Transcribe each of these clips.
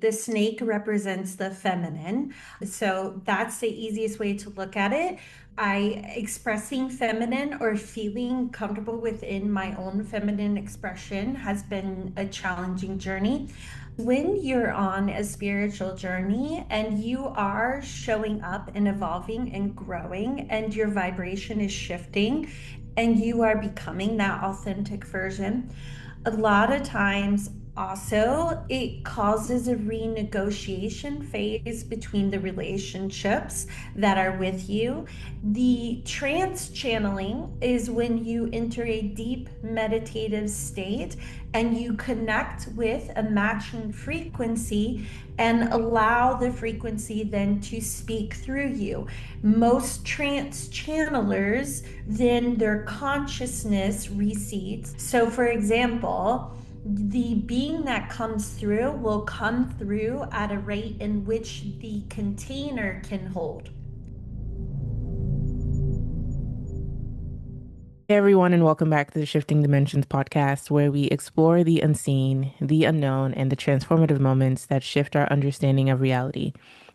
The snake represents the feminine. So that's the easiest way to look at it. I expressing feminine or feeling comfortable within my own feminine expression has been a challenging journey. When you're on a spiritual journey and you are showing up and evolving and growing, and your vibration is shifting, and you are becoming that authentic version, a lot of times also it causes a renegotiation phase between the relationships that are with you. The trance channeling is when you enter a deep meditative state and you connect with a matching frequency and allow the frequency then to speak through you. Most trance channelers, then their consciousness recedes. So, for example, the being that comes through will come through at a rate in which the container can hold. Hey everyone, and welcome back to the Shifting Dimensions podcast, where we explore the unseen, the unknown, and the transformative moments that shift our understanding of reality.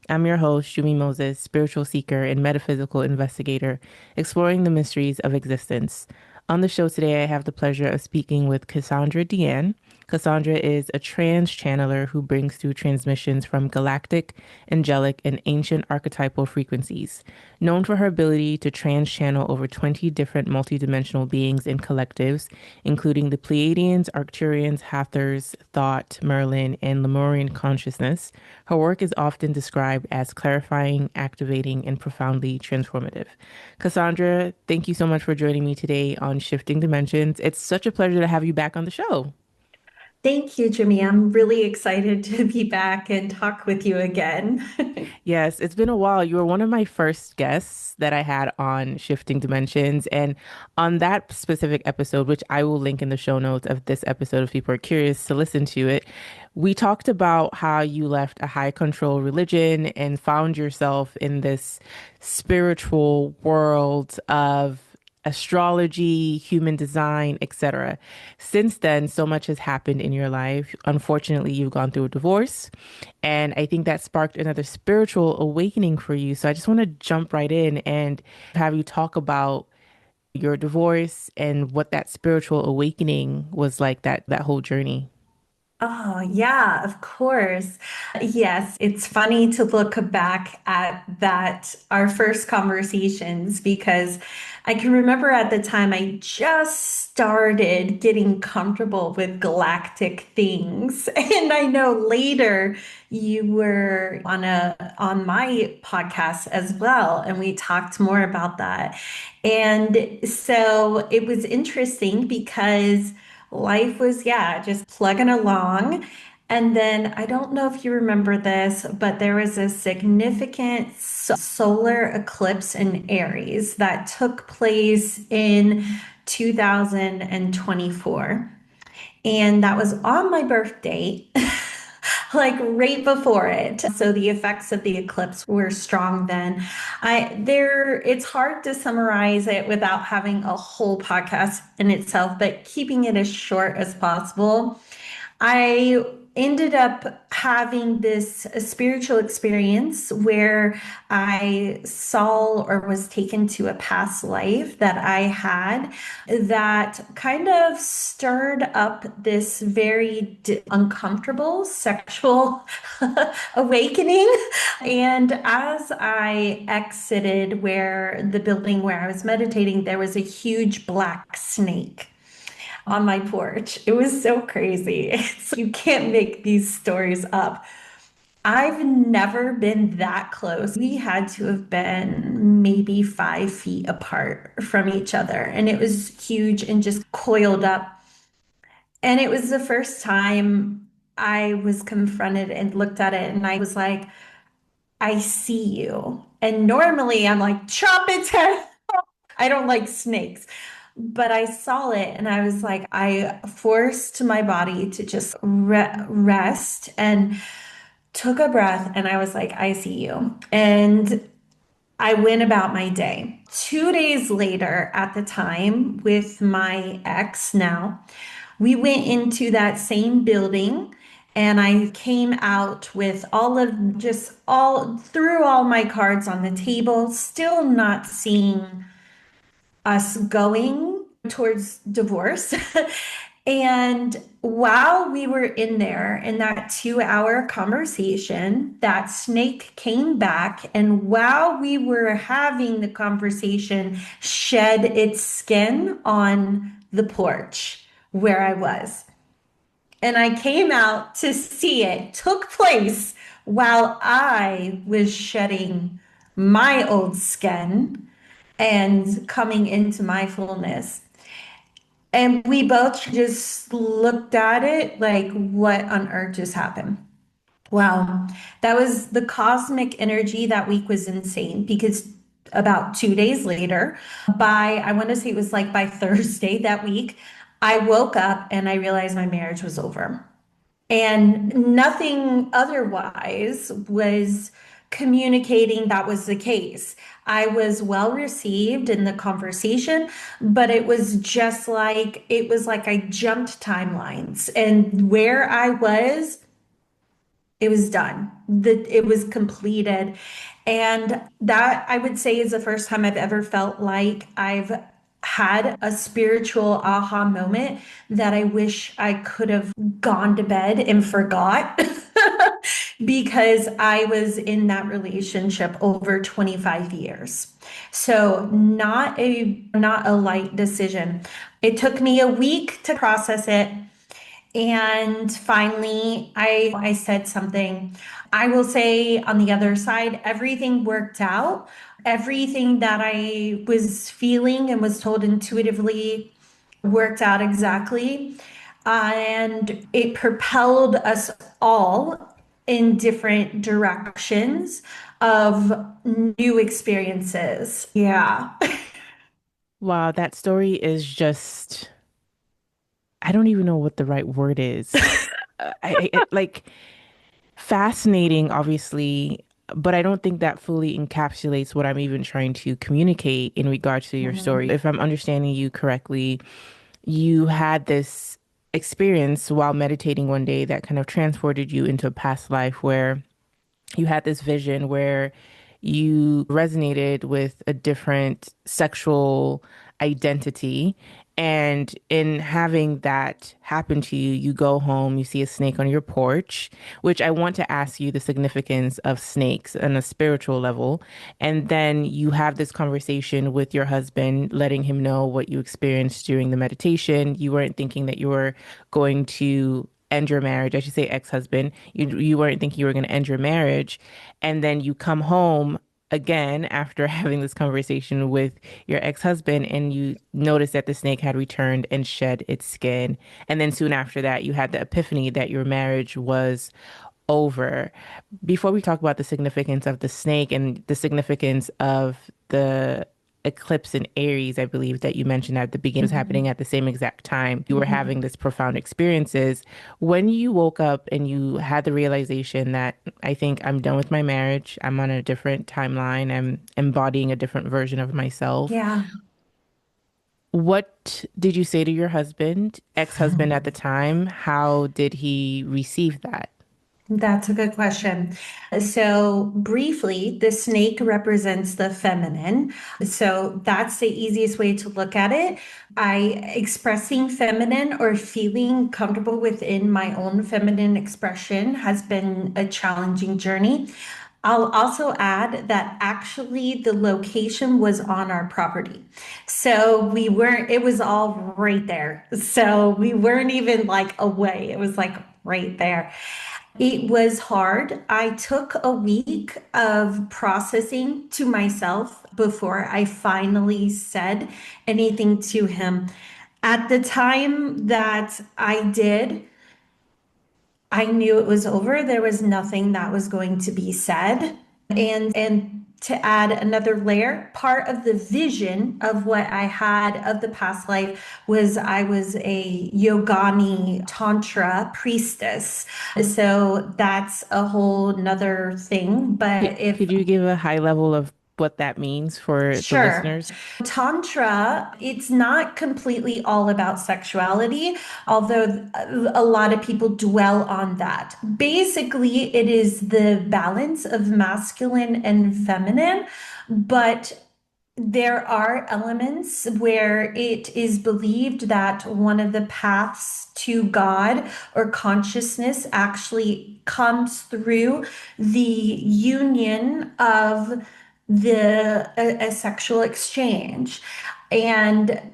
I'm your host, Jumi Moses, spiritual seeker and metaphysical investigator, exploring the mysteries of existence. On the show today, I have the pleasure of speaking with Cassandra DeAnn. Cassandra is a trance channeler who brings through transmissions from galactic, angelic, and ancient archetypal frequencies. Known for her ability to trance channel over 20 different multidimensional beings and collectives, including the Pleiadians, Arcturians, Hathors, Thought, Merlin, and Lemurian consciousness, her work is often described as clarifying, activating, and profoundly transformative. Cassandra, thank you so much for joining me today on Shifting Dimensions. It's such a pleasure to have you back on the show. Thank you, Jimmy. I'm really excited to be back and talk with you again. Yes, it's been a while. You were one of my first guests that I had on Shifting Dimensions. And on that specific episode, which I will link in the show notes of this episode if people are curious to listen to it, we talked about how you left a high control religion and found yourself in this spiritual world of astrology, human design, etc. Since then, so much has happened in your life. Unfortunately, you've gone through a divorce, and I think that sparked another spiritual awakening for you. So I just want to jump right in and have you talk about your divorce and what that spiritual awakening was like, that whole journey. Oh, yeah, of course. Yes, it's funny to look back at that, our first conversations, because I can remember at the time I just started getting comfortable with galactic things. And I know later you were on my podcast as well, and we talked more about that. And so it was interesting because life was, yeah, just plugging along. And then I don't know if you remember this, but there was a significant solar eclipse in Aries that took place in 2024. And that was on my birthday, like right before it. So the effects of the eclipse were strong then. It's hard to summarize it without having a whole podcast in itself, but keeping it as short as possible. I ended up having this spiritual experience where I saw or was taken to a past life that I had that kind of stirred up this very uncomfortable sexual awakening. And as I exited where the building where I was meditating, there was a huge black snake on my porch. It was so crazy. You can't make these stories up. I've never been that close. We had to have been maybe 5 feet apart from each other, and it was huge and just coiled up. And it was the first time I was confronted and looked at it, and I was like, I see you. And normally I'm like, chop its head. I don't like snakes. But I saw it and I was like, I forced my body to just rest and took a breath. And I was like, I see you. And I went about my day. 2 days later, at the time, with my ex now, we went into that same building And I came out with all of just all threw all my cards on the table, still not seeing us going towards divorce. And while we were in there in that 2 hour conversation, that snake came back. And while we were having the conversation, shed its skin on the porch where I was. And I came out to see it took place while I was shedding my old skin and coming into my fullness. And we both just looked at it like, what on earth just happened? Wow. That was the cosmic energy that week was insane because about 2 days later, I want to say it was like by Thursday that week, I woke up and I realized my marriage was over. And nothing otherwise was communicating that was the case. I was well received in the conversation, but it was like I jumped timelines and where I was, it was done. It was completed. And that I would say is the first time I've ever felt like I've had a spiritual aha moment that I wish I could have gone to bed and forgot because I was in that relationship over 25 years. So not a light decision. It took me a week to process it. And finally, I said something. I will say on the other side, everything worked out. Everything that I was feeling and was told intuitively worked out exactly. And it propelled us all in different directions of new experiences. Yeah. Wow, that story is just, I don't even know what the right word is. Like fascinating, obviously, but I don't think that fully encapsulates what I'm even trying to communicate in regards to your story. Mhm. If I'm understanding you correctly, you had this experience while meditating one day that kind of transported you into a past life where you had this vision where you resonated with a different sexual identity. And in having that happen to you, you go home, you see a snake on your porch, which I want to ask you the significance of snakes on a spiritual level. And then you have this conversation with your husband, letting him know what you experienced during the meditation. You weren't thinking that you were going to end your marriage. I should say ex-husband. You weren't thinking you were going to end your marriage, and then you come home again after having this conversation with your ex-husband, and you notice that the snake had returned and shed its skin. And then soon after that, you had the epiphany that your marriage was over. Before we talk about the significance of the snake and the significance of the eclipse in Aries, I believe that you mentioned at the beginning was happening Mhm. at the same exact time. You were having Mhm. this profound experiences. When you woke up and you had the realization that I think I'm done with my marriage, I'm on a different timeline, I'm embodying a different version of myself. Yeah. What did you say to your husband, ex-husband at the time? How did he receive that? That's a good question. So, briefly, the snake represents the feminine. So, that's the easiest way to look at it. Expressing feminine or feeling comfortable within my own feminine expression has been a challenging journey. I'll also add that actually the location was on our property. So it was all right there. So we weren't even like away. It was like right there. It was hard. I took a week of processing to myself before I finally said anything to him. At the time that I did, I knew it was over. There was nothing that was going to be said. And to add another layer, part of the vision of what I had of the past life was I was a yogani tantra priestess. So that's a whole nother thing. But if Could you give a high level of what that means for the Sure. listeners? Tantra, it's not completely all about sexuality, although a lot of people dwell on that. Basically, it is the balance of masculine and feminine, but there are elements where it is believed that one of the paths to God or consciousness actually comes through the union of a sexual exchange. And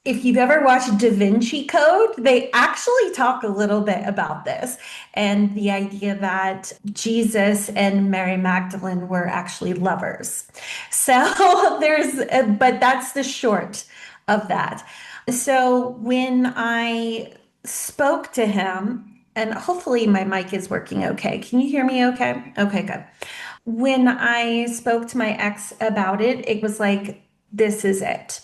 if you've ever watched Da Vinci Code, they actually talk a little bit about this and the idea that Jesus and Mary Magdalene were actually lovers. So but that's the short of that. So when I spoke to him, and hopefully my mic is working okay. Can you hear me okay? Okay, good. When I spoke to my ex about it, it was like, this is it.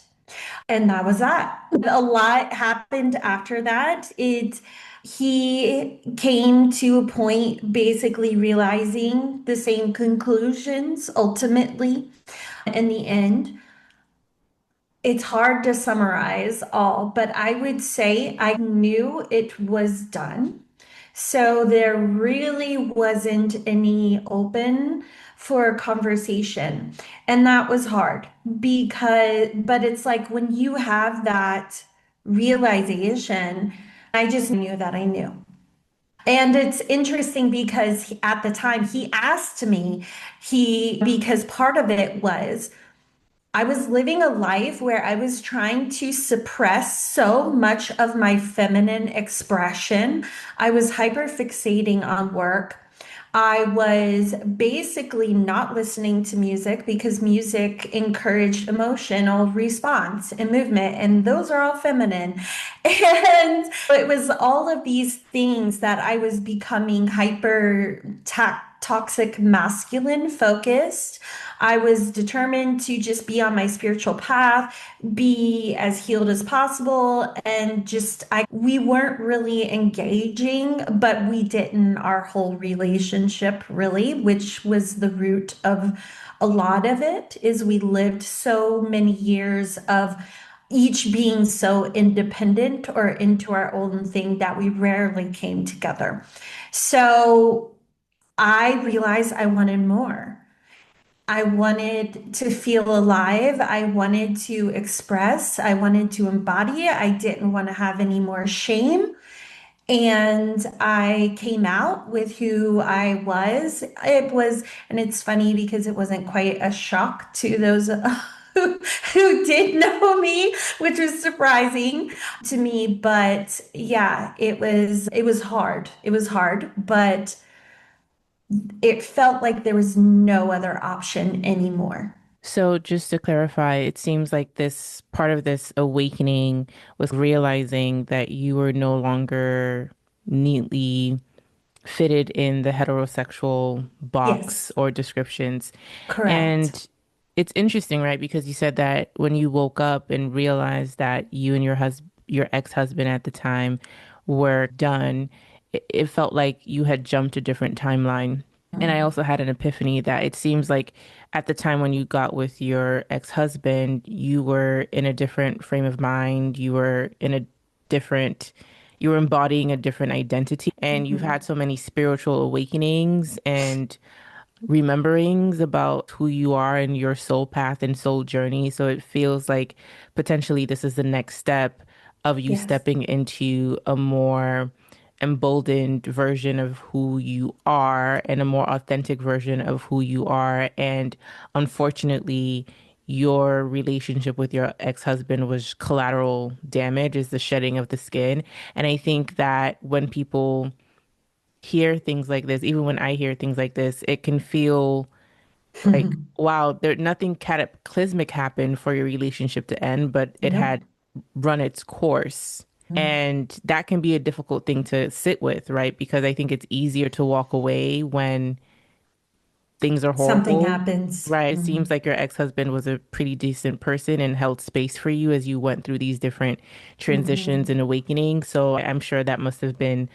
And that was that. A lot happened after that. He came to a point basically realizing the same conclusions ultimately in the end. It's hard to summarize all, but I would say I knew it was done. So there really wasn't any open for conversation. And that was hard but it's like when you have that realization, I just knew that I knew. And it's interesting because at the time he asked me, because part of it was I was living a life where I was trying to suppress so much of my feminine expression. I was hyper fixating on work. I was basically not listening to music because music encouraged emotional response and movement, and those are all feminine. And it was all of these things that I was becoming toxic masculine focused. I was determined to just be on my spiritual path, be as healed as possible, and just we weren't really engaging, but we didn't our whole relationship really, which was the root of a lot of it, is we lived so many years of each being so independent or into our own thing that we rarely came together. So I realized I wanted more. I wanted to feel alive. I wanted to express. I wanted to embody it. I didn't want to have any more shame. And I came out with who I was. And it's funny because it wasn't quite a shock to those who did know me, which was surprising to me. But yeah, it was hard. It was hard, but it felt like there was no other option anymore. So just to clarify, it seems like this part of this awakening was realizing that you were no longer neatly fitted in the heterosexual box Yes, or descriptions. correct. And it's interesting, right? Because you said that when you woke up and realized that you and your ex-husband at the time were done, it felt like you had jumped a different timeline. And I also had an epiphany that it seems like at the time when you got with your ex-husband, you were in a different frame of mind. Different, you were embodying a different identity. And you've Mhm. had so many spiritual awakenings and rememberings about who you are and your soul path and soul journey. So it feels like potentially this is the next step of you Yes. stepping into a more emboldened version of who you are and a more authentic version of who you are. And unfortunately, your relationship with your ex-husband was collateral damage, is the shedding of the skin. And I think that when people hear things like this, even when I hear things like this, it can feel like, wow, there nothing cataclysmic happened for your relationship to end, but it Nope. had run its course. And that can be a difficult thing to sit with, right? Because I think it's easier to walk away when things are Something horrible, happens. right? It seems Mhm. like your ex-husband was a pretty decent person and held space for you as you went through these different transitions Mhm. and awakenings. So I'm sure that must have been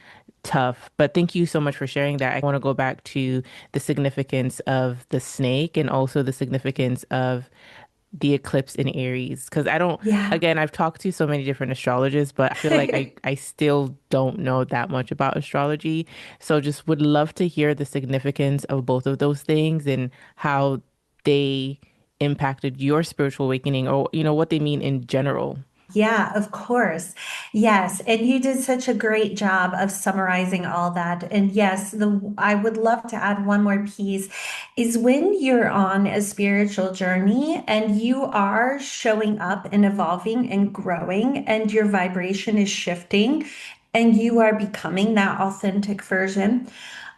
tough. But thank you so much for sharing that. I want to go back to the significance of the snake and also the significance of the eclipse in Aries. Because I don't, Yeah. again, I've talked to so many different astrologers, but I feel like I still don't know that much about astrology. So just would love to hear the significance of both of those things and how they impacted your spiritual awakening or, what they mean in general. Yeah, of course. Yes, and you did such a great job of summarizing all that. And yes, the I would love to add one more piece is when you're on a spiritual journey and you are showing up and evolving and growing and your vibration is shifting and you are becoming that authentic version.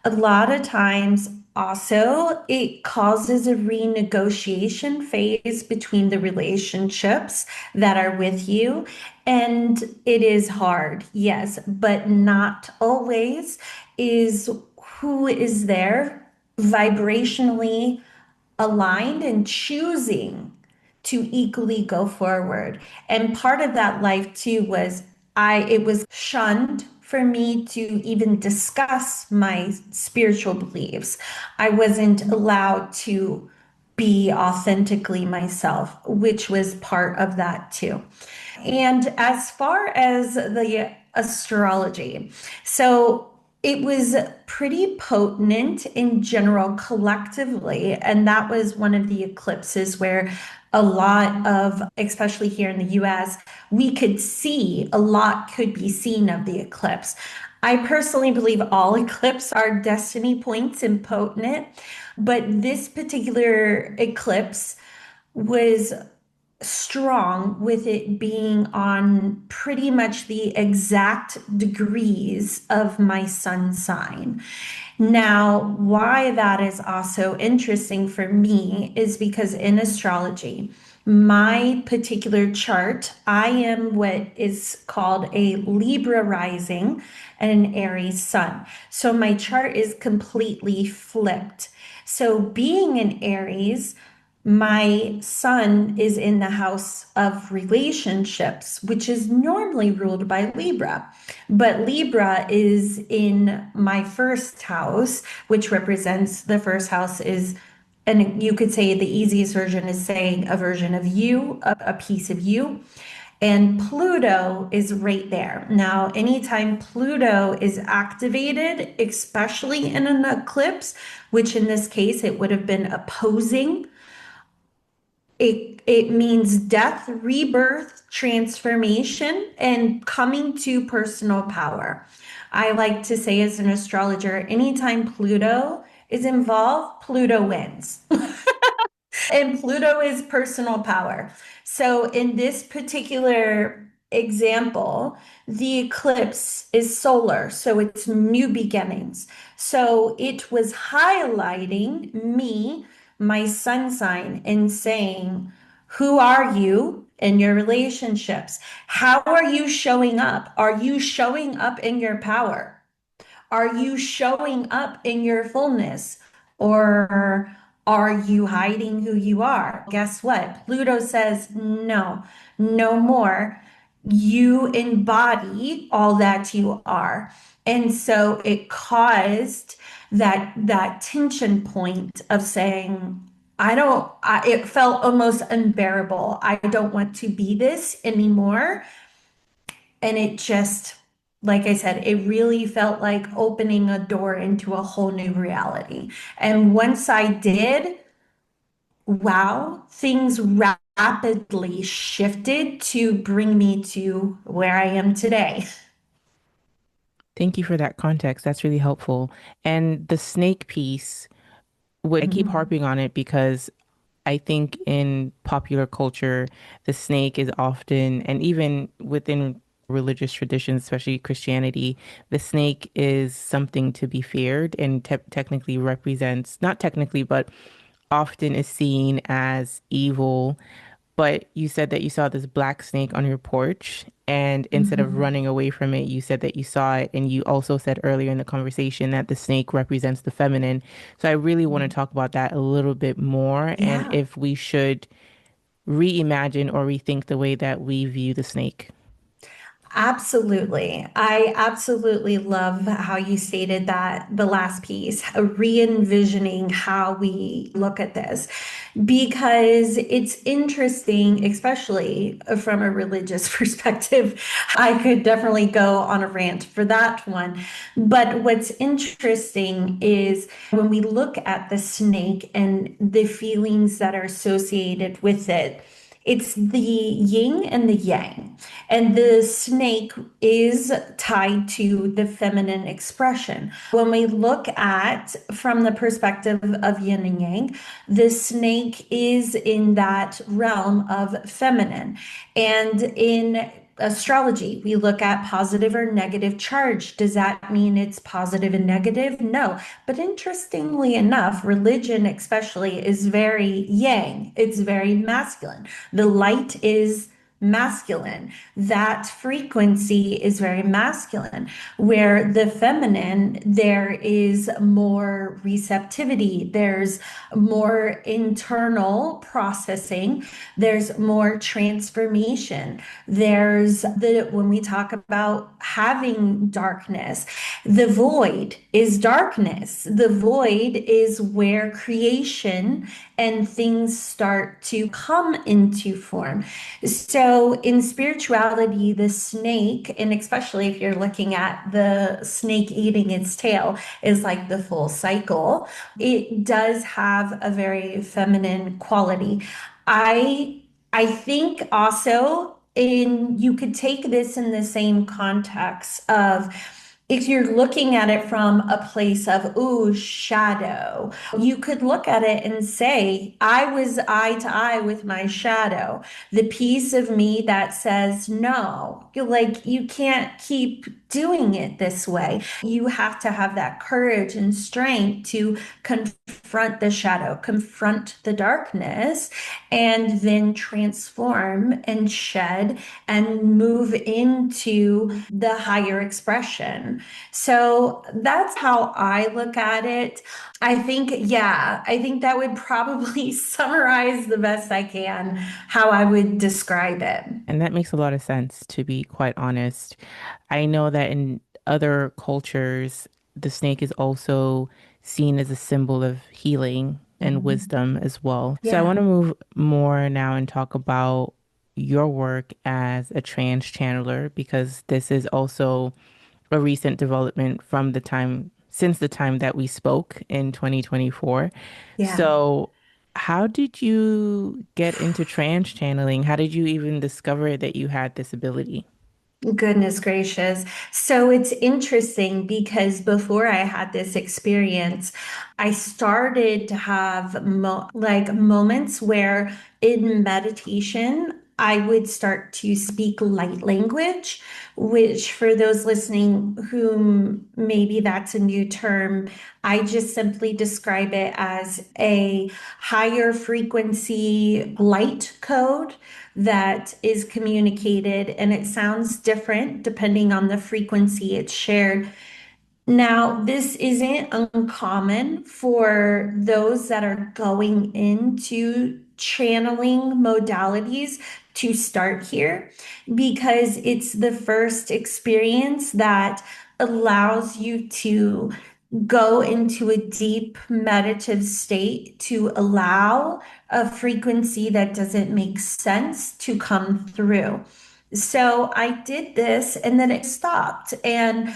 A lot of times, also, it causes a renegotiation phase between the relationships that are with you. And it is hard, yes, but not always is who is there vibrationally aligned and choosing to equally go forward. And part of that life too was it was shunned for me to even discuss my spiritual beliefs. I wasn't allowed to be authentically myself, which was part of that too. And as far as the astrology, so it was pretty potent in general collectively. And that was one of the eclipses where a lot of, especially here in the US, we could see a lot could be seen of the eclipse. I personally believe all eclipses are destiny points and potent, but this particular eclipse was strong with it being on pretty much the exact degrees of my sun sign. Now, why that is also interesting for me is because in astrology, my particular chart, I am what is called a Libra rising and an Aries sun. So my chart is completely flipped. So being in Aries, my sun is in the house of relationships, which is normally ruled by Libra. But Libra is in my first house, which represents the first house is, and you could say the easiest version is saying a version of you, a piece of you. And Pluto is right there. Now, anytime Pluto is activated, especially in an eclipse, which in this case it would have been opposing, it means death, rebirth, transformation, and coming to personal power. I like to say as an astrologer, anytime Pluto is involved, Pluto wins. And Pluto is personal power. So in this particular example, the eclipse is solar, so it's new beginnings. So it was highlighting me, my sun sign, and saying, who are you in your relationships? How are you showing up? Are you showing up in your power? Are you showing up in your fullness? Or are you hiding who you are? Guess what? Pluto says, no, no more. You embody all that you are. And so it caused that tension point of saying, it felt almost unbearable. I don't want to be this anymore. And it just, like I said, it really felt like opening a door into a whole new reality. And once I did, wow, things rapidly shifted to bring me to where I am today. Thank you for that context. That's really helpful. And the snake piece, I keep Mhm. harping on it because I think in popular culture, the snake is often, and even within religious traditions, especially Christianity, the snake is something to be feared and technically represents, not technically, but often is seen as evil. But you said that you saw this black snake on your porch, and instead of Mhm. running away from it, you said that you saw it. And you also said earlier in the conversation that the snake represents the feminine. So I really want to talk about that a little bit more and Yeah. if we should reimagine or rethink the way that we view the snake. Absolutely. I absolutely love how you stated that the last piece, re-envisioning how we look at this, because it's interesting, especially from a religious perspective. I could definitely go on a rant for that one. But what's interesting is when we look at the snake and the feelings that are associated with it, it's the yin and the yang. And the snake is tied to the feminine expression. When we look at from the perspective of yin and yang, the snake is in that realm of feminine. And in astrology, we look at positive or negative charge. Does that mean it's positive and negative? No. But interestingly enough, religion, especially, is very yang, it's very masculine. The light is masculine. That frequency is very masculine, where the feminine, there is more receptivity, there's more internal processing, there's more transformation. There's when we talk about having darkness, the void is darkness. The void is where creation and things start to come into form. So in spirituality, the snake, and especially if you're looking at the snake eating its tail, is like the full cycle. It does have a very feminine quality. I I think also in you could take this in the same context of if you're looking at it from a place of, ooh, shadow, you could look at it and say, I was eye to eye with my shadow. The piece of me that says, no, you're like, you can't keep doing it this way. You have to have that courage and strength to confront the shadow, confront the darkness, and then transform and shed and move into the higher expression. So that's how I look at it. I think, yeah, I think that would probably summarize the best I can how I would describe it. And that makes a lot of sense, to be quite honest. I know that in other cultures, the snake is also seen as a symbol of healing and Mhm. wisdom as well. So I Yeah, want to move more now and talk about your work as a trance channeler, because this is also a recent development from the time, since the time that we spoke in 2024. yeah. So, how did you get into trance channeling? How did you even discover that you had this ability? Goodness gracious. So it's interesting because before I had this experience, I started to have like moments where in meditation, I would start to speak light language, which for those listening whom maybe that's a new term, I just simply describe it as a higher frequency light code that is communicated, and it sounds different depending on the frequency it's shared. Now, this isn't uncommon for those that are going into channeling modalities to start here because it's the first experience that allows you to go into a deep meditative state to allow a frequency that doesn't make sense to come through. So I did this and then it stopped. And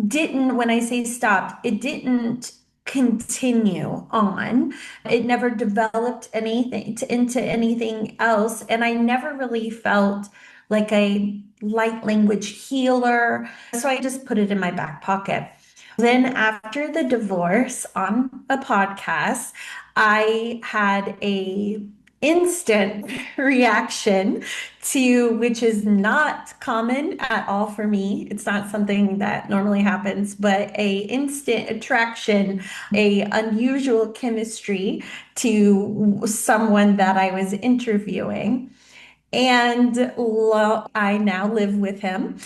didn't, when I say stopped, it didn't continue on. It never developed anything into anything else. And I never really felt like a light language healer. So I just put it in my back pocket. Then after the divorce on a podcast, I had a instant reaction to which is not common at all for me. It's not something that normally happens, but a instant attraction, a unusual chemistry to someone that I was interviewing. And I now live with him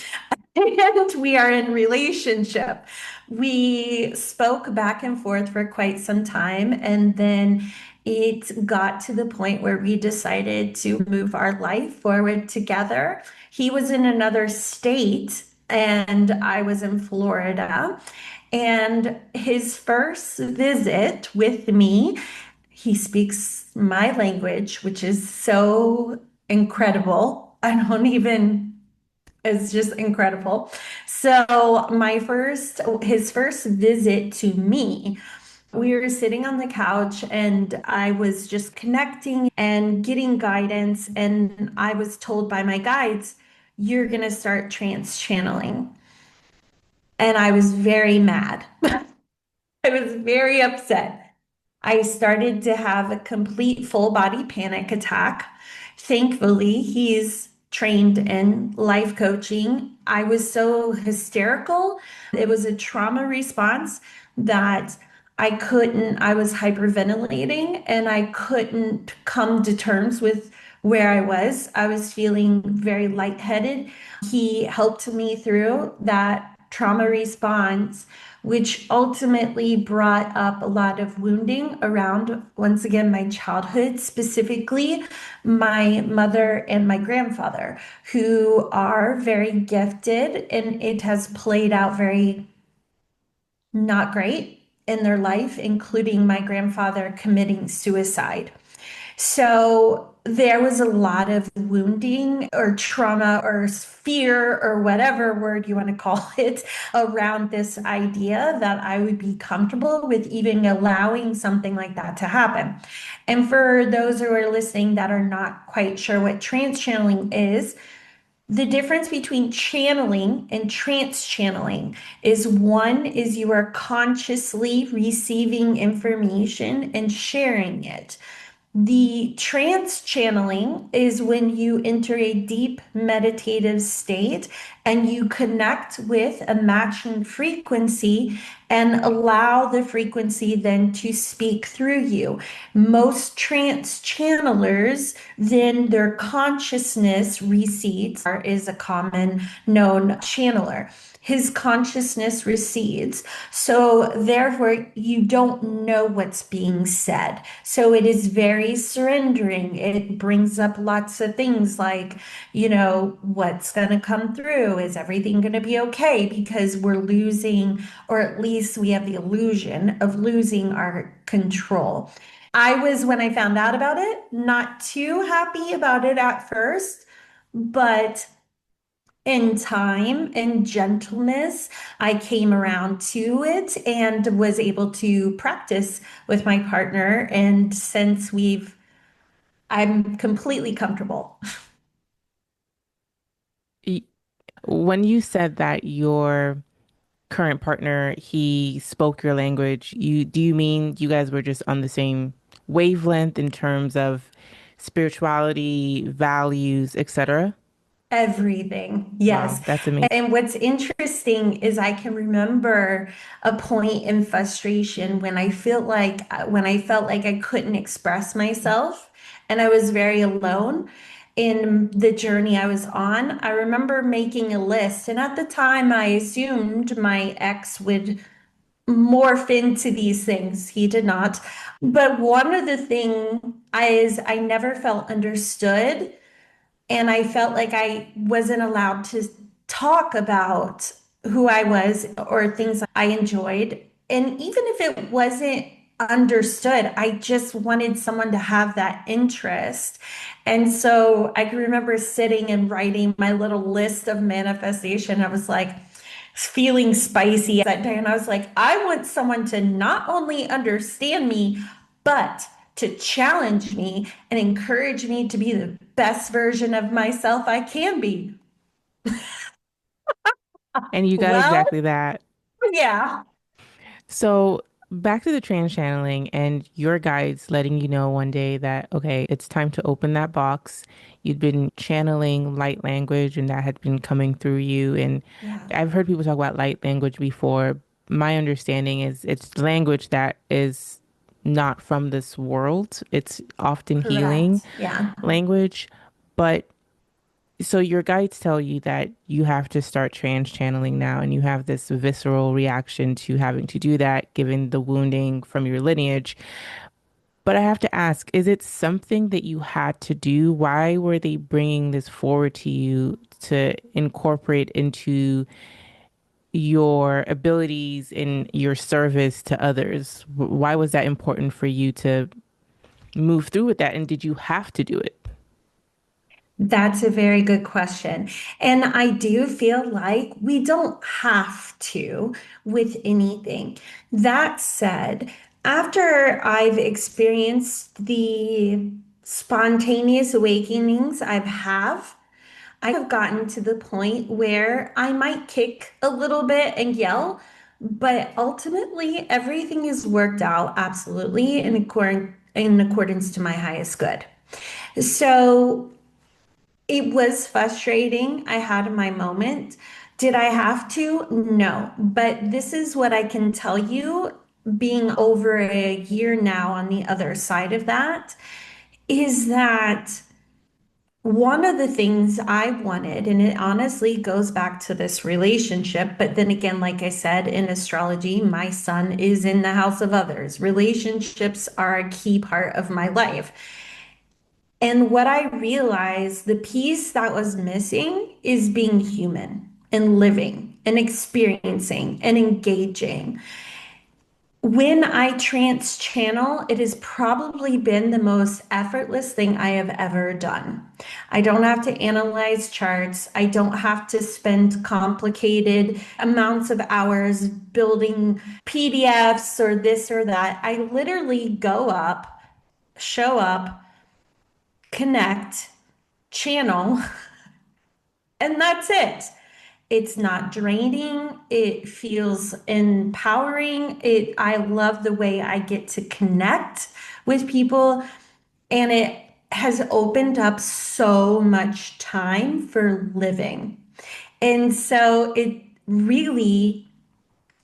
and we are in relationship. We spoke back and forth for quite some time, and then it got to the point where we decided to move our life forward together. He was in another state and I was in Florida. And his first visit with me, he speaks my language, which is so incredible. I don't even, it's just incredible. So, his first visit to me, we were sitting on the couch and I was just connecting and getting guidance. And I was told by my guides, you're going to start trance channeling. And I was very mad. I was very upset. I started to have a complete full body panic attack. Thankfully, he's trained in life coaching. I was so hysterical. It was a trauma response that I was hyperventilating and I couldn't come to terms with where I was. I was feeling very lightheaded. He helped me through that trauma response, which ultimately brought up a lot of wounding around, once again, my childhood, specifically my mother and my grandfather, who are very gifted, and it has played out very not great in their life, including my grandfather committing suicide. So there was a lot of wounding or trauma or fear or whatever word you want to call it around this idea that I would be comfortable with even allowing something like that to happen. And for those who are listening that are not quite sure what trance channeling is, the difference between channeling and trance channeling is one is you are consciously receiving information and sharing it. The trance channeling is when you enter a deep meditative state and you connect with a matching frequency and allow the frequency then to speak through you. Most trance channelers, then their consciousness recedes, is a common known channeler. His consciousness recedes. So, therefore, you don't know what's being said. So, it is very surrendering. It brings up lots of things like, what's going to come through? Is everything going to be okay? Because we're losing, or at least we have the illusion of losing our control. When I found out about it, not too happy about it at first, but in time and gentleness, I came around to it and was able to practice with my partner. And I'm completely comfortable. Y- When you said that your current partner, he spoke your language, do you mean you guys were just on the same wavelength in terms of spirituality, values, etc.? Everything, Wow, yes. that's amazing. And what's interesting is I can remember a point in frustration when I felt like I couldn't express myself and I was very alone in the journey I was on. I remember making a list, and at the time I assumed my ex would morph into these things. He did not. But one of the things is I never felt understood and I felt like I wasn't allowed to talk about who I was or things I enjoyed. And even if it wasn't understood, I just wanted someone to have that interest. And so I can remember sitting and writing my little list of manifestation. I was like, feeling spicy that day. And I was like, I want someone to not only understand me, but to challenge me and encourage me to be the best version of myself I can be. And you got Well, exactly that. yeah, So back to the trans channeling and your guides letting you know one day that, okay, it's time to open that box. You'd been channeling light language and that had been coming through you. And yeah, I've heard people talk about light language before. My understanding is it's language that is not from this world. It's often healing correct. Yeah, language, but so your guides tell you that you have to start trans channeling now, and you have this visceral reaction to having to do that, given the wounding from your lineage. But I have to ask, is it something that you had to do? Why were they bringing this forward to you to incorporate into your abilities in your service to others? Why was that important for you to move through with that? And did you have to do it? That's a very good question. And I do feel like we don't have to with anything. That said, after I've experienced the spontaneous awakenings I have gotten to the point where I might kick a little bit and yell, but ultimately everything is worked out absolutely in accordance to my highest good. So it was frustrating. I had my moment. Did I have to? No. But this is what I can tell you, being over a year now on the other side of that, is that one of the things I wanted, and it honestly goes back to this relationship, but then again, like I said, in astrology, my sun is in the house of others. Relationships are a key part of my life. And what I realized, the piece that was missing is being human and living and experiencing and engaging. When I trance channel, it has probably been the most effortless thing I have ever done. I don't have to analyze charts. I don't have to spend complicated amounts of hours building PDFs or this or that. I literally go up, show up, connect, channel, and that's it. It's not draining. It feels empowering. I love the way I get to connect with people, and it has opened up so much time for living. And so it really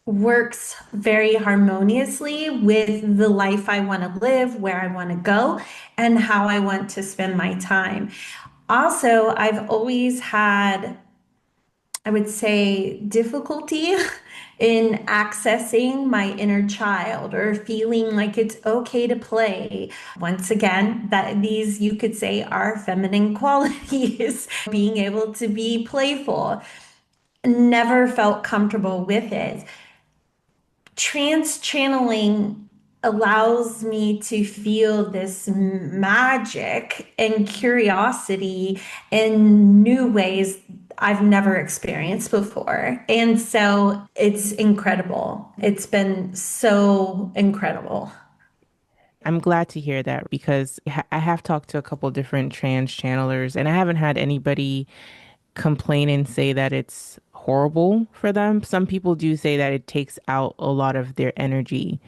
works very harmoniously with the life I want to live, where I want to go, and how I want to spend my time. Also, I've always had, I would say, difficulty in accessing my inner child or feeling like it's okay to play. Once again, that these you could say are feminine qualities, being able to be playful. Never felt comfortable with it. Trance channeling allows me to feel this magic and curiosity in new ways I've never experienced before. And so it's incredible. It's been so incredible. I'm glad to hear that because I have talked to a couple different trans channelers and I haven't had anybody complain and say that it's horrible for them. Some people do say that it takes out a lot of their energy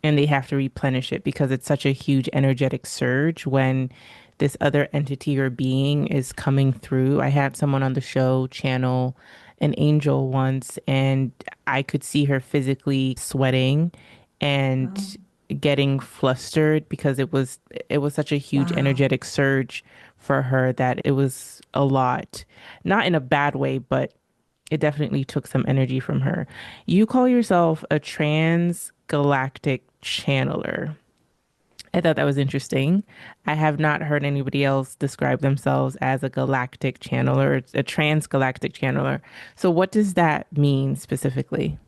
and they have to replenish it because it's such a huge energetic surge when this other entity or being is coming through. I had someone on the show channel an angel once and I could see her physically sweating Wow. and getting flustered because it was such a huge Wow. energetic surge for her that it was a lot. Not in a bad way, but it definitely took some energy from her. You call yourself a transgalactic channeler. I thought that was interesting. I have not heard anybody else describe themselves as a galactic channeler, a transgalactic channeler. So, what does that mean specifically?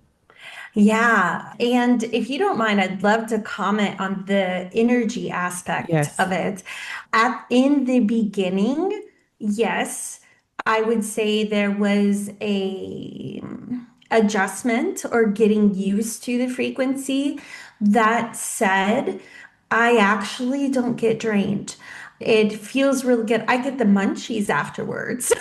Yeah. And if you don't mind, I'd love to comment on the energy aspect Yes. of it. In the beginning, yes, I would say there was a adjustment or getting used to the frequency. That said, I actually don't get drained. It feels really good. I get the munchies afterwards.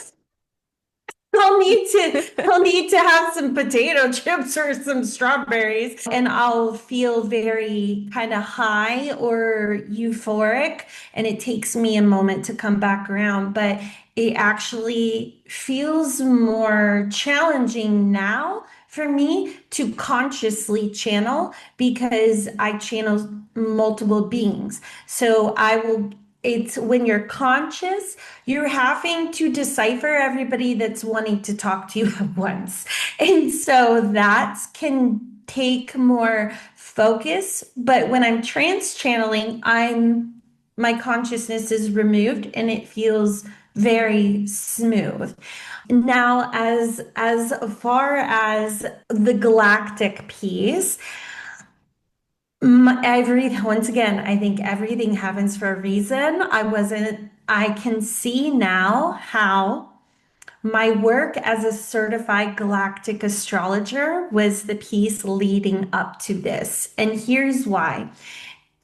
I'll need to have some potato chips or some strawberries and I'll feel very kind of high or euphoric and it takes me a moment to come back around, but it actually feels more challenging now for me to consciously channel because I channel multiple beings. So I will it's when you're conscious, you're having to decipher everybody that's wanting to talk to you at once. And so that can take more focus, but when I'm trance channeling, my consciousness is removed and it feels very smooth. Now, as far as the galactic piece, once again, I think everything happens for a reason. I can see now how my work as a certified galactic astrologer was the piece leading up to this. And here's why.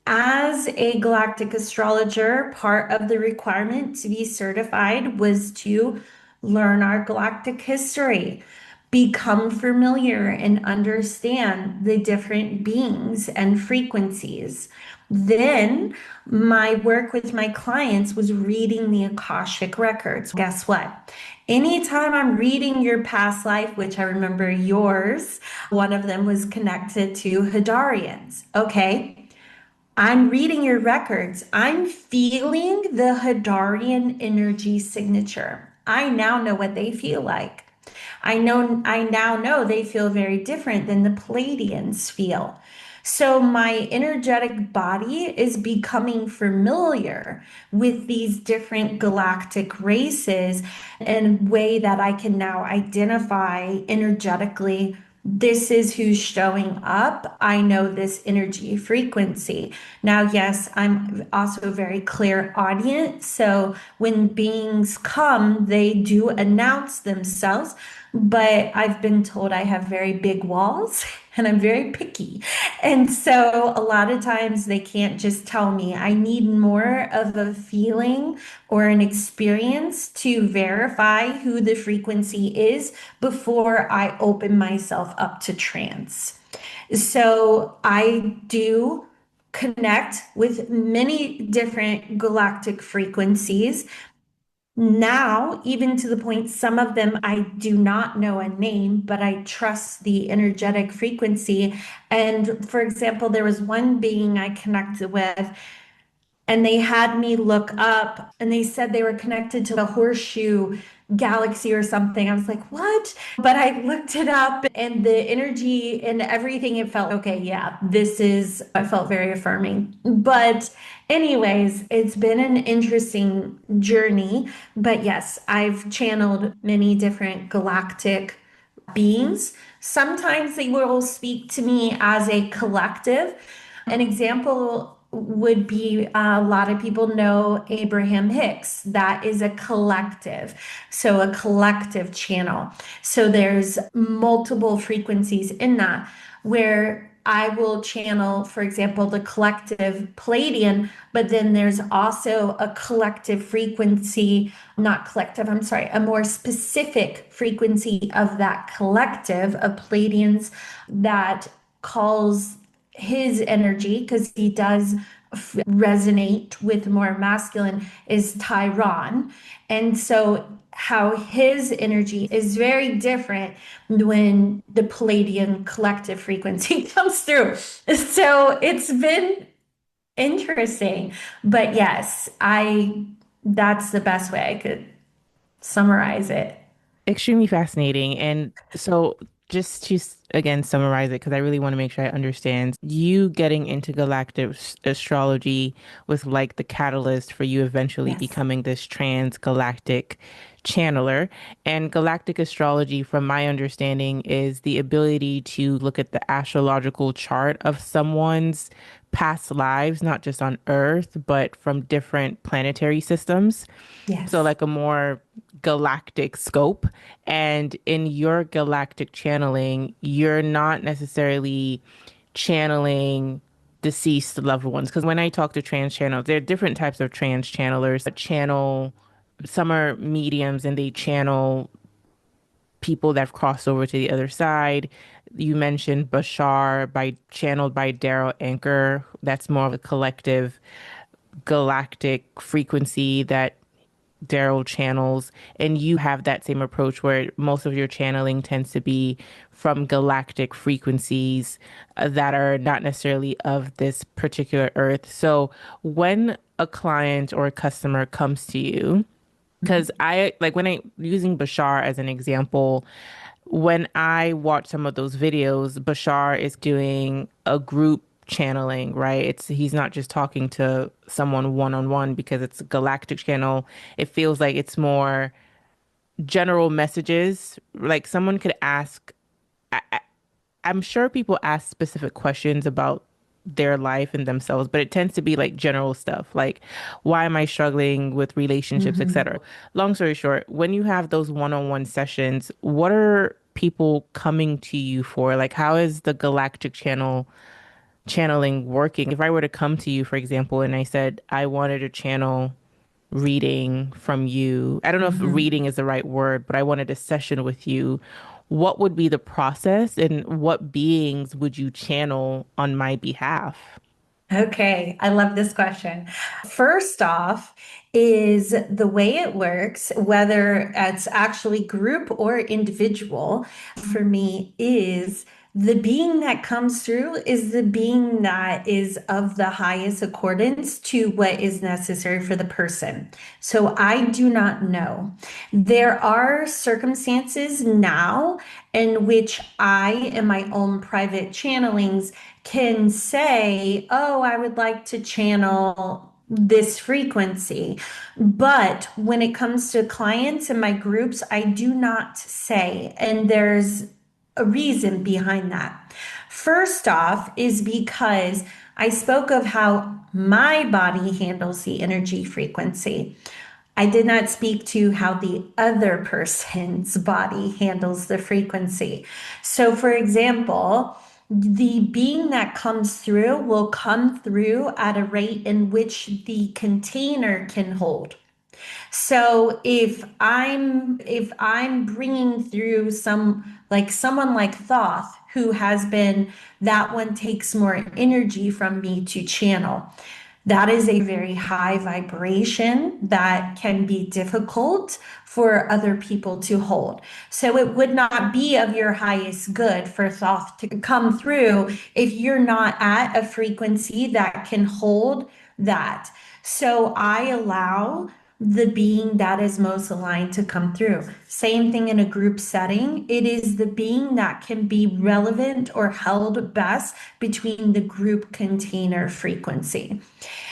As a galactic astrologer, part of the requirement to be certified was to learn our galactic history, become familiar and understand the different beings and frequencies. Then my work with my clients was reading the Akashic records. Guess what? Anytime I'm reading your past life, which I remember yours, one of them was connected to Hadarians. Okay. I'm reading your records. I'm feeling the Hadarian energy signature. I now know what they feel like. I now know they feel very different than the Palladians feel. So my energetic body is becoming familiar with these different galactic races in a way that I can now identify energetically. This is who's showing up. I know this energy frequency. Now, yes, I'm also a very clear audience. So when beings come, they do announce themselves, but I've been told I have very big walls and I'm very picky. And so a lot of times they can't just tell me. I need more of a feeling or an experience to verify who the frequency is before I open myself up to trance. So I do connect with many different galactic frequencies. Now, even to the point, some of them I do not know a name, but I trust the energetic frequency. And for example, there was one being I connected with, and they had me look up and they said they were connected to the horseshoe galaxy or something. I was like, what? But I looked it up and the energy and everything, it felt okay. Yeah, I felt very affirming. But, anyways, it's been an interesting journey. But yes, I've channeled many different galactic beings. Sometimes they will speak to me as a collective. An example would be a lot of people know Abraham Hicks. That is a collective. So a collective channel. So there's multiple frequencies in that where I will channel, for example, the collective Palladian, but then there's also a collective frequency, not collective, I'm sorry, a more specific frequency of that collective of Palladians that calls his energy, because he does resonate with more masculine, is Tyron. And so how his energy is very different when the Palladian collective frequency comes through. So it's been interesting. But yes, I that's the best way I could summarize it. Extremely fascinating. And so, just to again summarize it, because I really want to make sure I understand, you getting into galactic astrology was like the catalyst for you eventually Yes. becoming this trans-galactic channeler. And galactic astrology, from my understanding, is the ability to look at the astrological chart of someone's past lives, not just on Earth, but from different planetary systems. So Yes. like a more galactic scope. And in your galactic channeling, you're not necessarily channeling deceased loved ones. Because when I talk to trans channels, there are different types of trans channelers. Some are mediums and they channel people that have crossed over to the other side. You mentioned Bashar channeled by Daryl Anchor. That's more of a collective galactic frequency that Daryl channels, and you have that same approach where most of your channeling tends to be from galactic frequencies that are not necessarily of this particular earth. So when a client or a customer comes to you, because I like when I using Bashar as an example, when I watch some of those videos, Bashar is doing a group channeling, right? He's not just talking to someone one on one because it's a galactic channel. It feels like it's more general messages. Like someone could ask, I'm sure people ask specific questions about their life and themselves, but it tends to be like general stuff, like why am I struggling with relationships, Mhm. etc. Long story short, when you have those one-on-one sessions, what are people coming to you for? Like, how is the galactic channeling working? If I were to come to you, for example, and I said I wanted to channel reading from you. I don't know if Mhm. reading is the right word, but I wanted a session with you. What would be the process and what beings would you channel on my behalf? Okay, I love this question. First off, is the way it works, whether it's actually group or individual, for me is the being that comes through is the being that is of the highest accordance to what is necessary for the person. So I do not know. There are circumstances now in which I, in my own private channelings, can say, oh, I would like to channel this frequency. But when it comes to clients and my groups, I do not say. And there's a reason behind that. First off, is because I spoke of how my body handles the energy frequency. I did not speak to how the other person's body handles the frequency. So, for example, the being that comes through will come through at a rate in which the container can hold. So if I'm bringing through someone like Thoth who has been, that one takes more energy from me to channel. That is a very high vibration that can be difficult for other people to hold. So it would not be of your highest good for Thoth to come through if you're not at a frequency that can hold that. So I allow the being that is most aligned to come through. Same thing in a group setting. It is the being that can be relevant or held best between the group container frequency.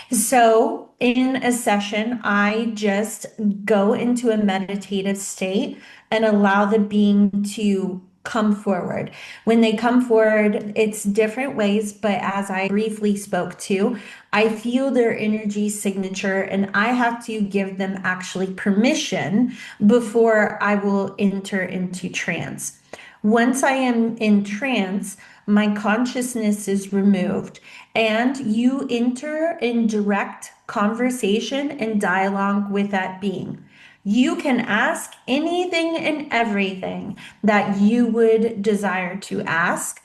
So, in a session, I just go into a meditative state and allow the being to come forward. When they come forward, it's different ways, but as I briefly spoke to, I feel their energy signature and I have to give them actually permission before I will enter into trance. Once I am in trance, my consciousness is removed, and you enter in direct conversation and dialogue with that being. You can ask anything and everything that you would desire to ask.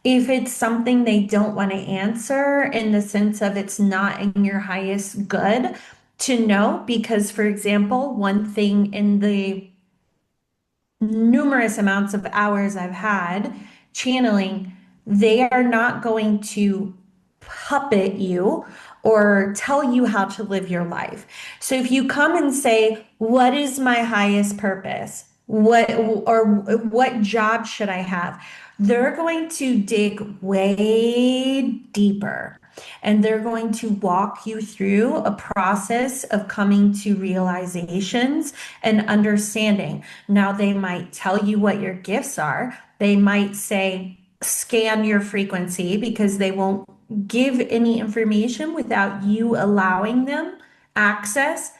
If it's something they don't want to answer, in the sense of it's not in your highest good to know, because, for example, one thing in the numerous amounts of hours I've had channeling, they are not going to puppet you or tell you how to live your life. So if you come and say, what is my highest purpose? What job should I have? They're going to dig way deeper and they're going to walk you through a process of coming to realizations and understanding. Now, they might tell you what your gifts are. They might say, scan your frequency, because they won't give any information without you allowing them access.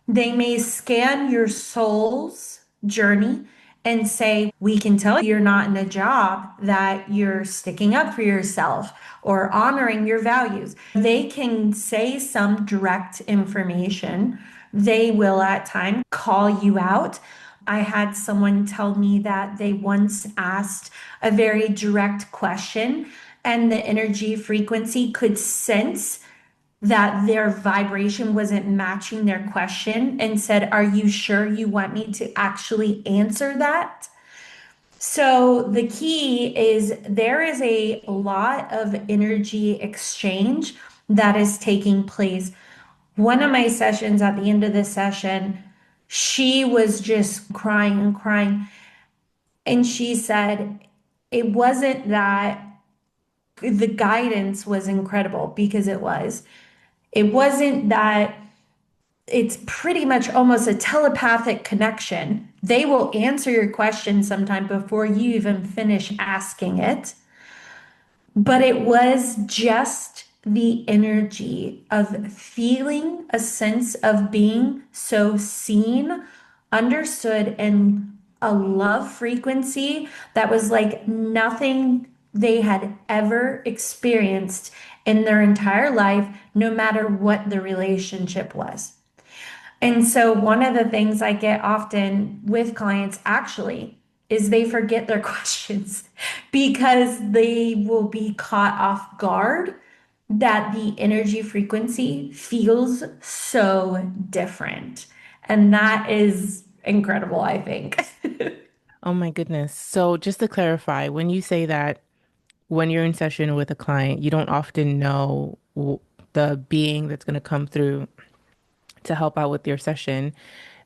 They may scan your soul's journey and say, we can tell you're not in a job that you're sticking up for yourself or honoring your values. They can say some direct information. They will at times call you out. I had someone tell me that they once asked a very direct question, and the energy frequency could sense that their vibration wasn't matching their question and said, are you sure you want me to actually answer that? So the key is there is a lot of energy exchange that is taking place. One of my sessions, at the end of the session, she was just crying and crying. And she said it wasn't that the guidance was incredible, because it was. It wasn't that it's pretty much almost a telepathic connection. They will answer your question sometime before you even finish asking it. But it was just the energy of feeling a sense of being so seen, understood, and a love frequency that was like nothing they had ever experienced in their entire life, no matter what the relationship was. And so, one of the things I get often with clients actually is they forget their questions because they will be caught off guard that the energy frequency feels so different. And that is incredible, I think. Oh my goodness. So just to clarify, when you say that when you're in session with a client, you don't often know the being that's going to come through to help out with your session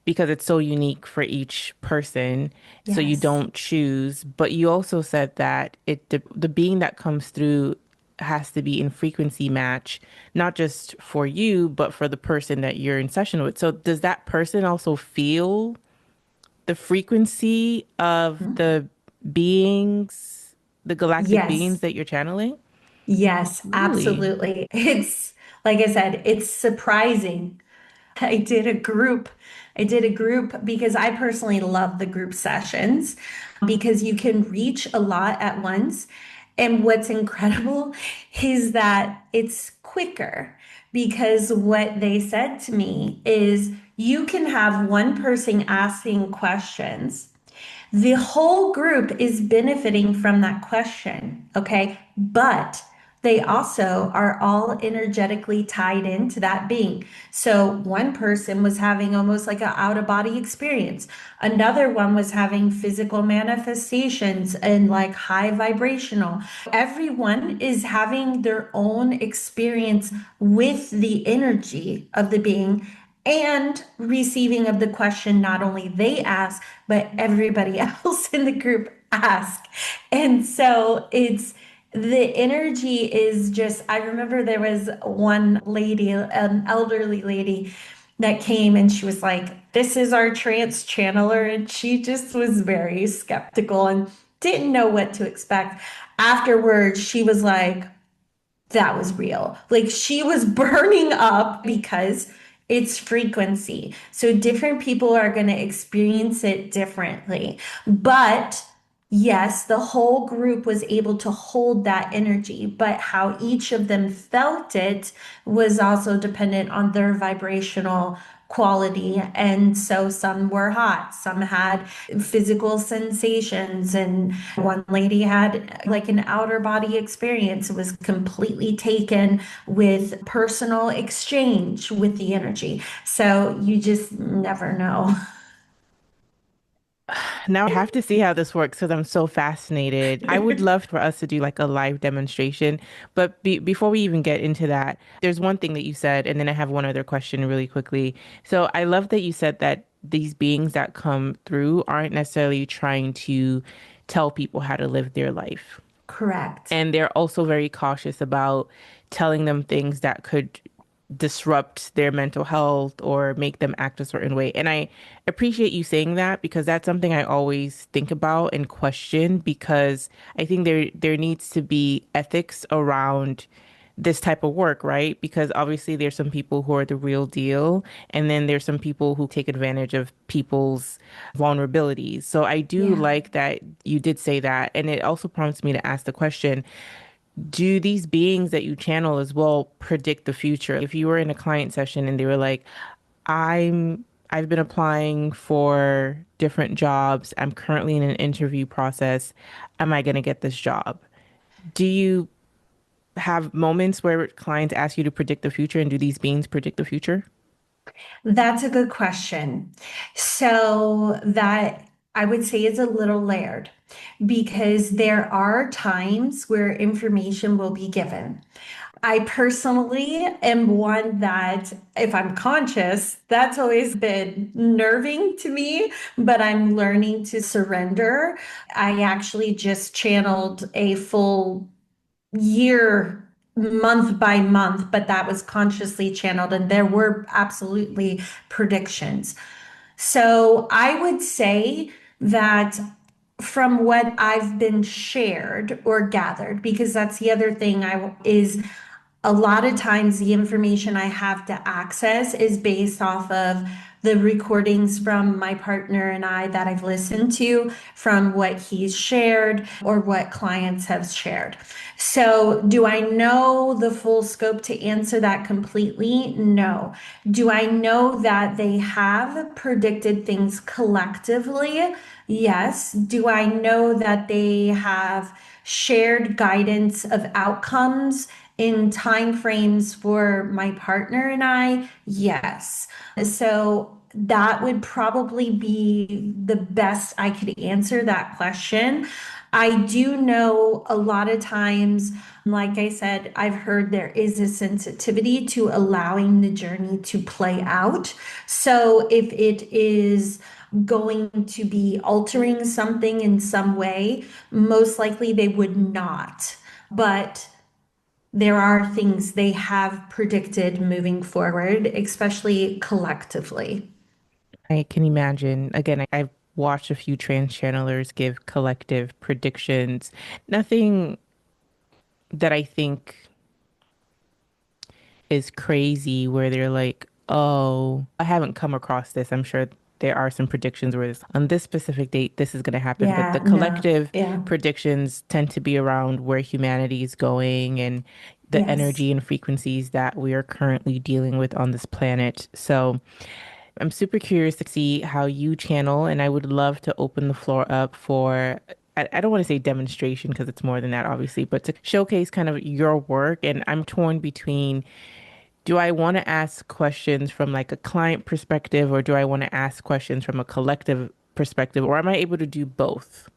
because it's so unique for each person. So you Yes. don't choose, but you also said that the being that comes through has to be in frequency match, not just for you, but for the person that you're in session with. So does that person also feel the frequency of the beings, the galactic beings Yes. that you're channeling? Yes, Really? absolutely. It's like I said, it's surprising. I did a group. I did a group because I personally love the group sessions because you can reach a lot at once. And what's incredible is that it's quicker, because what they said to me is you can have one person asking questions, the whole group is benefiting from that question, okay? But they also are all energetically tied into that being. So one person was having almost like an out of body experience. Another one was having physical manifestations and like high vibrational. Everyone is having their own experience with the energy of the being and receiving of the question not only they ask, but everybody else in the group ask. And so it's the energy is just, I remember there was one lady, an elderly lady that came and she was like, "This is our trance channeler." And she just was very skeptical and didn't know what to expect. Afterwards, she was like, that was real. Like she was burning up because it's frequency. So different people are going to experience it differently. But yes, the whole group was able to hold that energy, but how each of them felt it was also dependent on their vibrational quality. And so some were hot, some had physical sensations, and one lady had like an outer body experience. It was completely taken with personal exchange with the energy. So you just never know. Now I have to see how this works because I'm so fascinated. I would love for us to do like a live demonstration, but before we even get into that, there's one thing that you said, and then I have one other question really quickly. So I love that you said that these beings that come through aren't necessarily trying to tell people how to live their life. Correct. And they're also very cautious about telling them things that could disrupt their mental health or make them act a certain way. And I appreciate you saying that because that's something I always think about and question because I think there needs to be ethics around this type of work, right? Because obviously there's some people who are the real deal, and then there's some people who take advantage of people's vulnerabilities. So I do Yeah. like that you did say that, and it also prompts me to ask the question, do these beings that you channel as well predict the future? If you were in a client session and they were like, I've been applying for different jobs. I'm currently in an interview process. Am I going to get this job? Do you have moments where clients ask you to predict the future, and do these beings predict the future? That's a good question. So that I would say is a little layered, because there are times where information will be given. I personally am one that, if I'm conscious, that's always been nerving to me, but I'm learning to surrender. I actually just channeled a full year, month by month, but that was consciously channeled, and there were absolutely predictions. So I would say that from what I've been shared or gathered, because that's the other thing is a lot of times the information I have to access is based off of the recordings from my partner and I that I've listened to, from what he's shared or what clients have shared. So, do I know the full scope to answer that completely? No. Do I know that they have predicted things collectively? Yes. Do I know that they have shared guidance of outcomes in time frames for my partner and I? Yes. So that would probably be the best I could answer that question. I do know a lot of times, like I said, I've heard there is a sensitivity to allowing the journey to play out. So if it is going to be altering something in some way, most likely they would not. But there are things they have predicted moving forward, especially collectively. I can imagine. Again, I've watched a few trans channelers give collective predictions. Nothing that I think is crazy where they're like, oh, I haven't come across this. I'm sure there are some predictions where this, on this specific date, this is going to happen. But the Yeah, no, collective yeah, predictions tend to be around where humanity is going and the yes. energy and frequencies that we are currently dealing with on this planet. So I'm super curious to see how you channel, and I would love to open the floor up for. I don't want to say demonstration because it's more than that, obviously, but to showcase kind of your work. And I'm torn between, do I want to ask questions from like a client perspective, or do I want to ask questions from a collective perspective, or am I able to do both?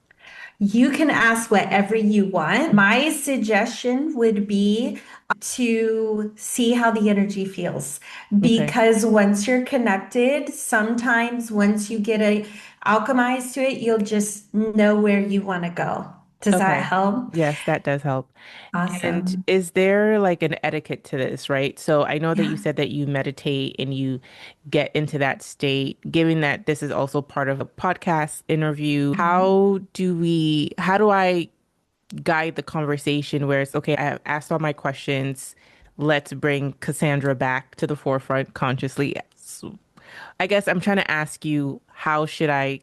You can ask whatever you want. My suggestion would be to see how the energy feels, Okay. because once you're connected, sometimes once you get a alchemized to it, you'll just know where you want to go. Does that Okay. help? Yes, that does help. And Awesome. is there like an etiquette to this, right? So I know that you Yeah. said that you meditate and you get into that state. Given that this is also part of a podcast interview, how do I guide the conversation where it's okay, I have asked all my questions. Let's bring Cassandra back to the forefront consciously. So I guess I'm trying to ask you, how should I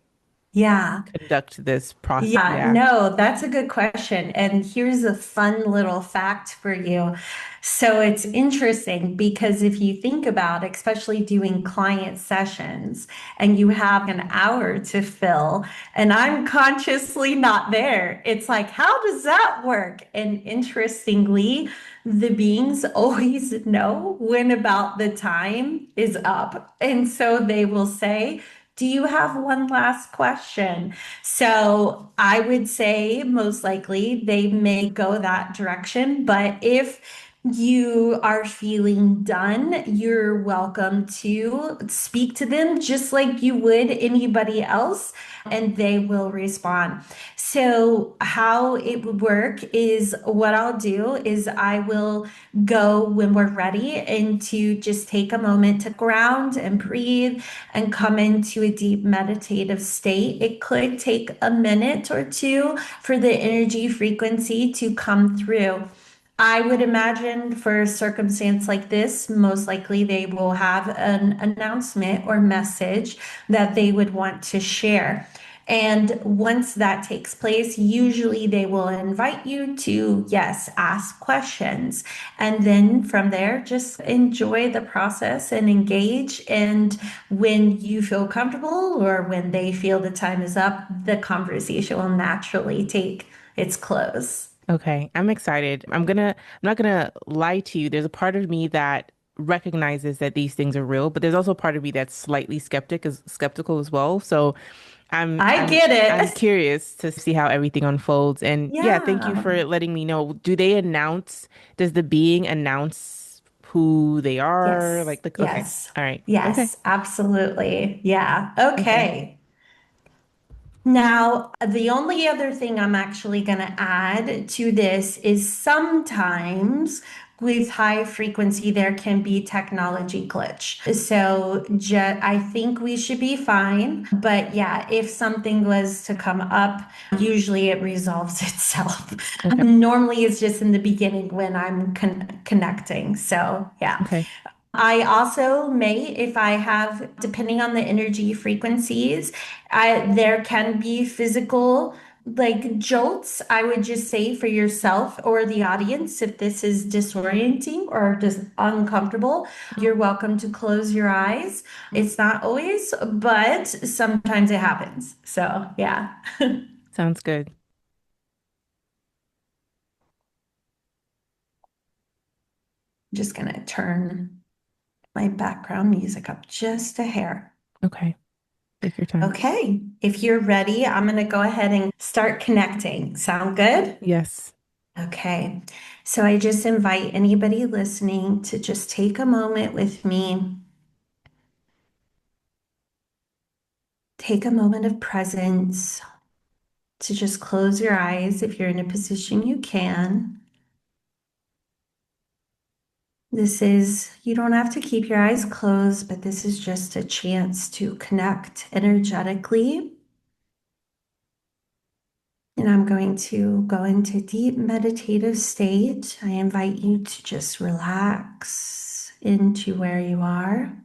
Yeah. conduct this process? Yeah, Yeah. no, that's a good question. And here's a fun little fact for you. So it's interesting because if you think about, especially doing client sessions, and you have an hour to fill, and I'm consciously not there, it's like, how does that work? And interestingly, the beings always know when about the time is up. And so they will say, do you have one last question? So I would say most likely they may go that direction. But if you are feeling done, you're welcome to speak to them just like you would anybody else, and they will respond. So, how it would work is what I'll do is I will go when we're ready and to just take a moment to ground and breathe and come into a deep meditative state. It could take a minute or two for the energy frequency to come through. I would imagine for a circumstance like this, most likely they will have an announcement or message that they would want to share. And once that takes place, usually they will invite you to, yes, ask questions. And then from there, just enjoy the process and engage. And when you feel comfortable or when they feel the time is up, the conversation will naturally take its close. Okay, I'm excited. I'm not gonna lie to you. There's a part of me that recognizes that these things are real, but there's also a part of me that's slightly skeptical as well. So I'm I I'm get I'm it. curious to see how everything unfolds. And yeah, thank you Yeah. for letting me know. Does the being announce who they are? Yes. Okay. Yes. All right. Okay. Yes, absolutely. Yeah. Okay. Okay. Now, the only other thing I'm actually going to add to this is sometimes with high frequency, there can be technology glitch. So I think we should be fine. But yeah, if something was to come up, usually it resolves itself. Okay. Normally, it's just in the beginning when I'm connecting. So yeah. Okay. I also may, if I have, depending on the energy frequencies, there can be physical like jolts. I would just say for yourself or the audience, if this is disorienting or just uncomfortable, you're welcome to close your eyes. It's not always, but sometimes it happens. So, yeah, Sounds good. just gonna turn my background music up just a hair. Okay. Take your time. Okay, if you're ready, I'm going to go ahead and start connecting. Sound good? Yes. Okay, so I just invite anybody listening to just take a moment with me. Take a moment of presence to just close your eyes if you're in a position you can. You don't have to keep your eyes closed, but this is just a chance to connect energetically. And I'm going to go into deep meditative state. I invite you to just relax into where you are.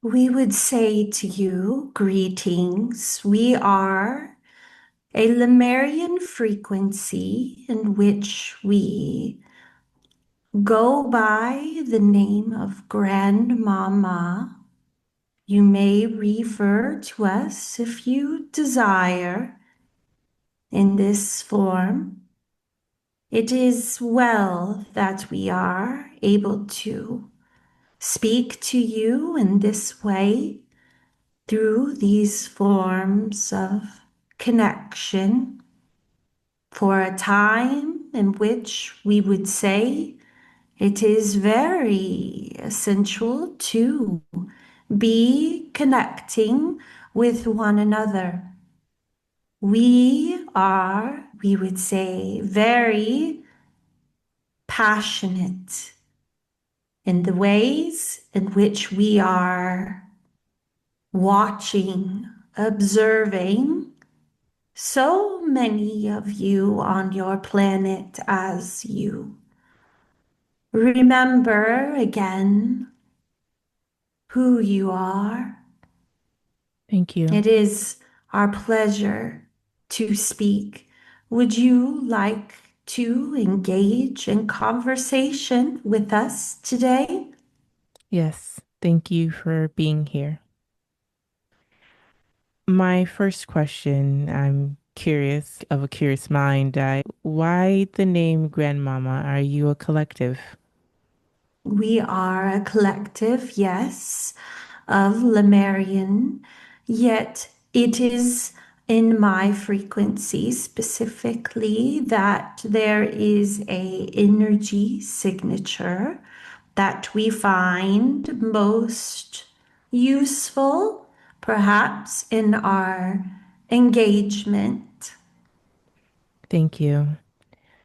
We would say to you, greetings. We are a Lemurian frequency in which we go by the name of Grandmama. You may refer to us if you desire in this form. It is well that we are able to speak to you in this way through these forms of connection for a time in which we would say it is very essential to be connecting with one another. We would say, very passionate in the ways in which we are watching, observing so many of you on your planet as you remember again who you are. Thank you. It is our pleasure to speak. Would you like to engage in conversation with us today? Yes. Thank you for being here. My first question, I'm curious of a curious mind. Why the name Grandmama? Are you a collective? We are a collective, yes, of Lemurian, yet it is in my frequency specifically that there is a energy signature that we find most useful, perhaps in our engagement. Thank you.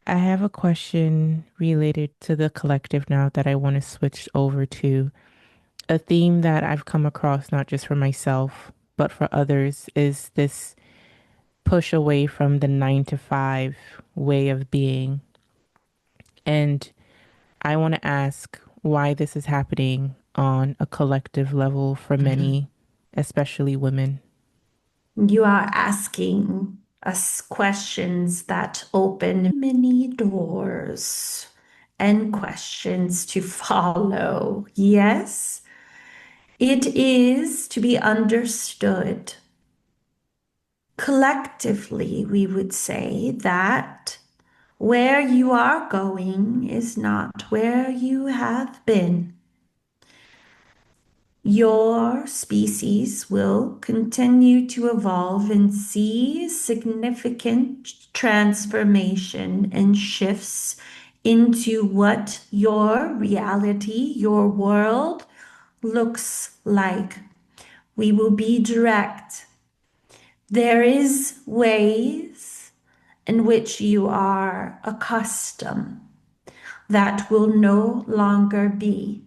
I have a question related to the collective now that I want to switch over to. A theme that I've come across, not just for myself, but for others, is this push away from the 9 to 5 way of being. And I want to ask why this is happening on a collective level for many, especially women. You are asking. questions that open many doors and questions to follow. Yes, it is to be understood. Collectively, we would say that where you are going is not where you have been. Your species will continue to evolve and see significant transformation and shifts into what your reality, your world looks like. We will be direct. There is ways in which you are accustomed that will no longer be.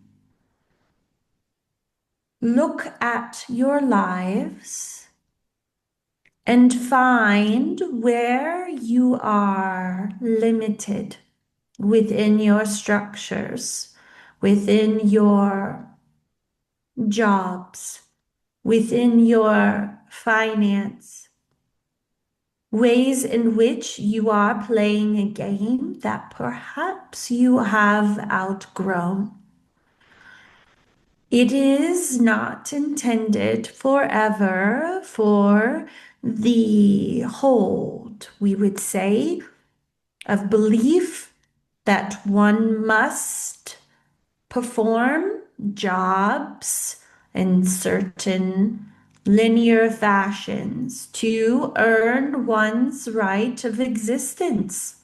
Look at your lives and find where you are limited within your structures, within your jobs, within your finance, ways in which you are playing a game that perhaps you have outgrown. It is not intended forever for the hold, we would say, of belief that one must perform jobs in certain linear fashions to earn one's right of existence.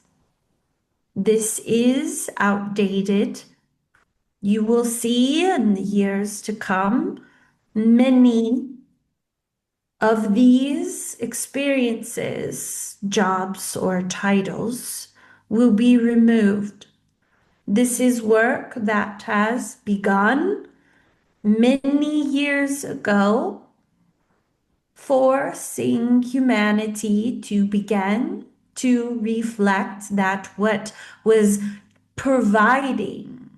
This is outdated. You will see in the years to come many of these experiences, jobs, or titles will be removed. This is work that has begun many years ago, forcing humanity to begin to reflect that what was providing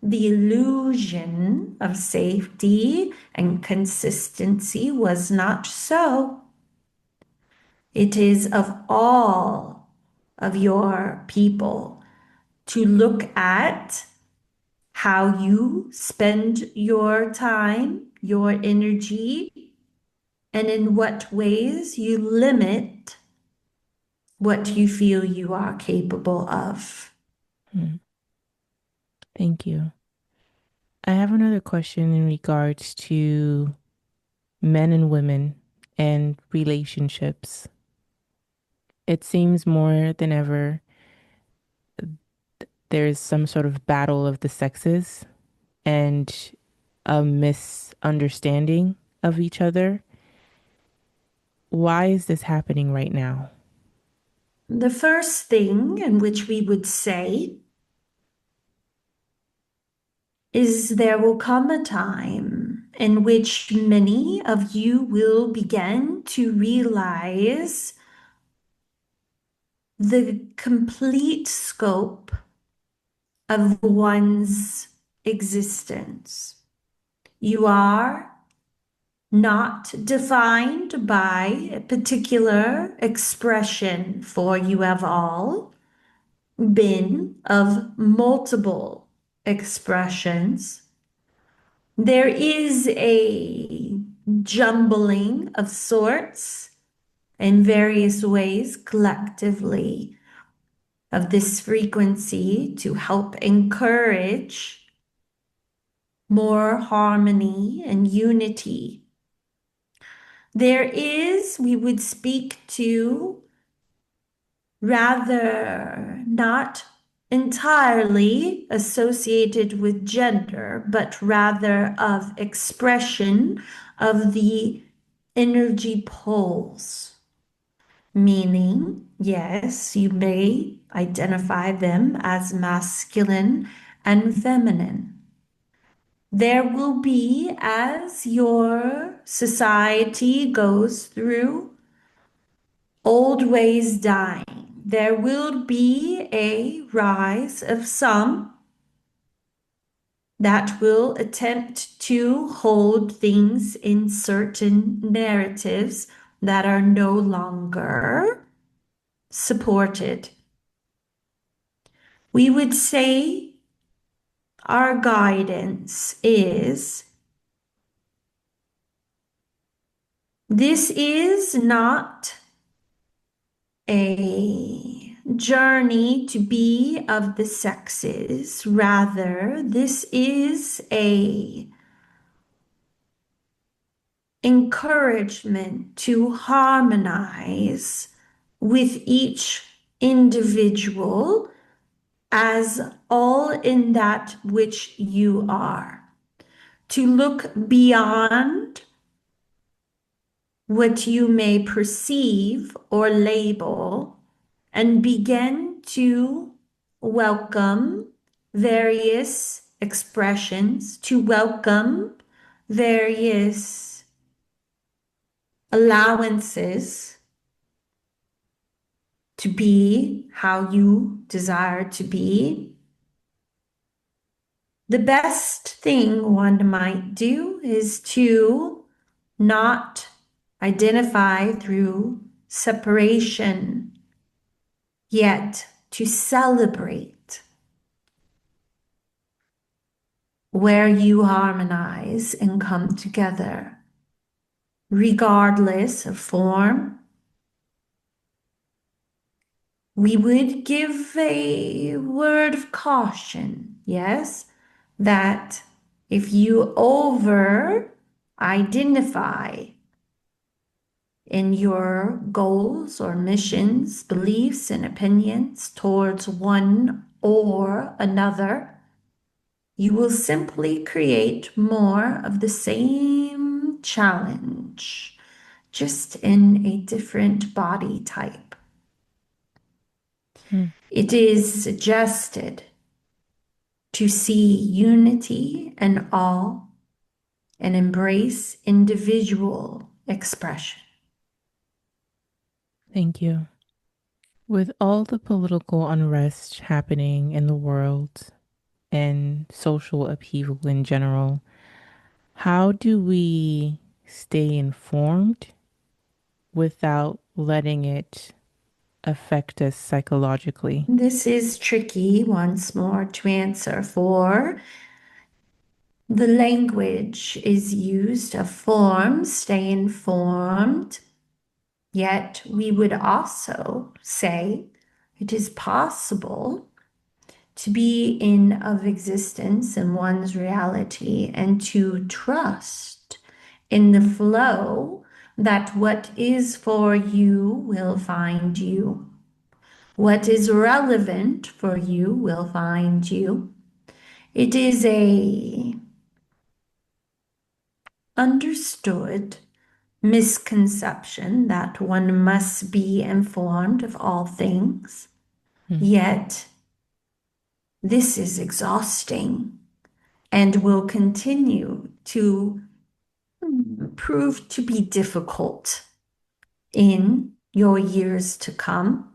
the illusion of safety and consistency was not so. It is of all of your people to look at how you spend your time, your energy, and in what ways you limit what you feel you are capable of. Hmm. Thank you. I have another question in regards to men and women and relationships. It seems more than ever there's some sort of battle of the sexes and a misunderstanding of each other. Why is this happening right now? The first thing in which we would say is there will come a time in which many of you will begin to realize the complete scope of one's existence. You are not defined by a particular expression, for you have all been of multiple expressions. There is a jumbling of sorts in various ways collectively of this frequency to help encourage more harmony and unity. There is, we would speak to, rather not entirely associated with gender, but rather of expression of the energy poles. Meaning, yes, you may identify them as masculine and feminine. There will be, as your society goes through old ways dying, there will be a rise of some that will attempt to hold things in certain narratives that are no longer supported. We would say our guidance is this is not a journey to be of the sexes. Rather, this is a encouragement to harmonize with each individual as all in that which you are. To look beyond what you may perceive or label and begin to welcome various expressions, to welcome various allowances to be how you desire to be. The best thing one might do is to not identify through separation, yet to celebrate where you harmonize and come together, regardless of form. We would give a word of caution, yes, that if you over identify in your goals or missions, beliefs, and opinions towards one or another, you will simply create more of the same challenge, just in a different body type. It is suggested to see unity in all and embrace individual expression. Thank you. With all the political unrest happening in the world and social upheaval in general, how do we stay informed without letting it affect us psychologically? This is tricky once more to answer, for the language is used of form, stay informed. Yet we would also say it is possible to be in of existence in one's reality and to trust in the flow that what is for you will find you. What is relevant for you will find you. It is a understood misconception that one must be informed of all things. Yet, this is exhausting and will continue to prove to be difficult in your years to come.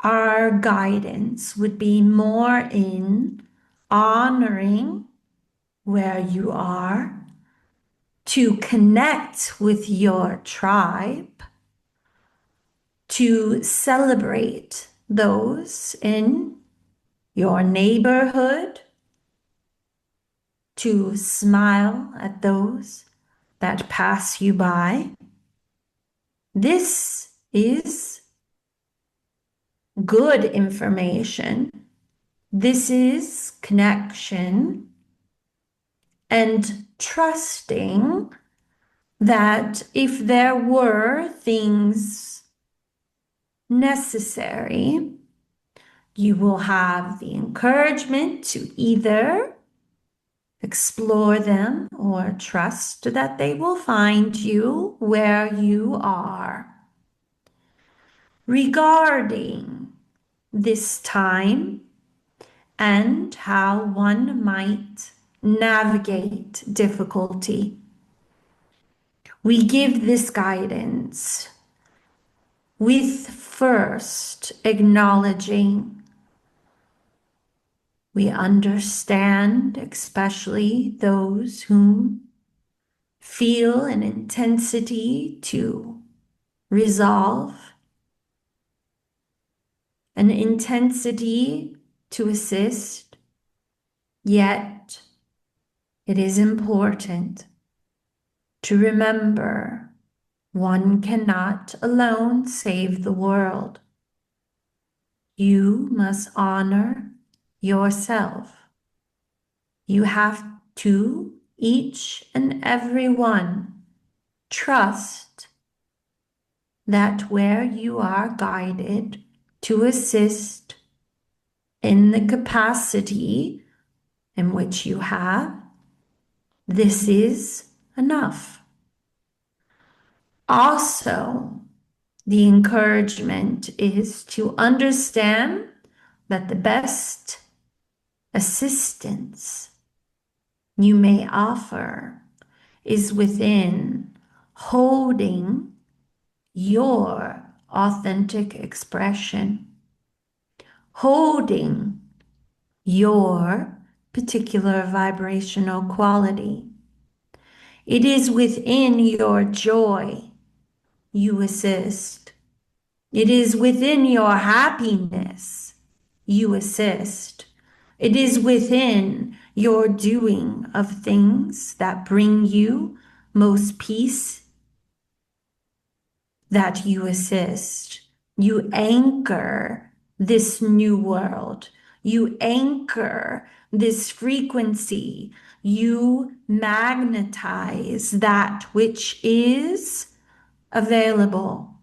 Our guidance would be more in honoring where you are, to connect with your tribe, to celebrate those in your neighborhood, to smile at those that pass you by. This is good information. This is connection and trusting that if there were things necessary, you will have the encouragement to either explore them or trust that they will find you where you are. Regarding this time and how one might navigate difficulty, we give this guidance with first acknowledging we understand, especially those whom feel an intensity to resolve an intensity to assist, yet it is important to remember one cannot alone save the world. You must honor yourself. You have to, each and every one, trust that where you are guided to assist in the capacity in which you have, this is enough. Also, the encouragement is to understand that the best assistance you may offer is within holding your authentic expression, holding your particular vibrational quality. It is within your joy you assist. It is within your happiness you assist. It is within your doing of things that bring you most peace that you assist. You anchor this new world. You anchor this frequency. You magnetize that which is available.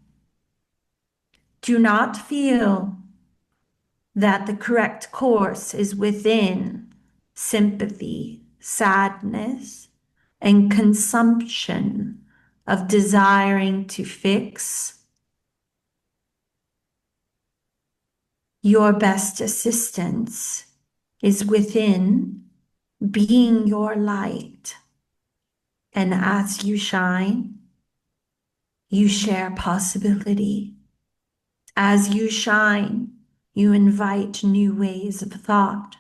Do not feel that the correct course is within sympathy, sadness, and consumption of desiring to fix. Your best assistance is within being your light. And as you shine, you share possibility. As you shine, you invite new ways of thought.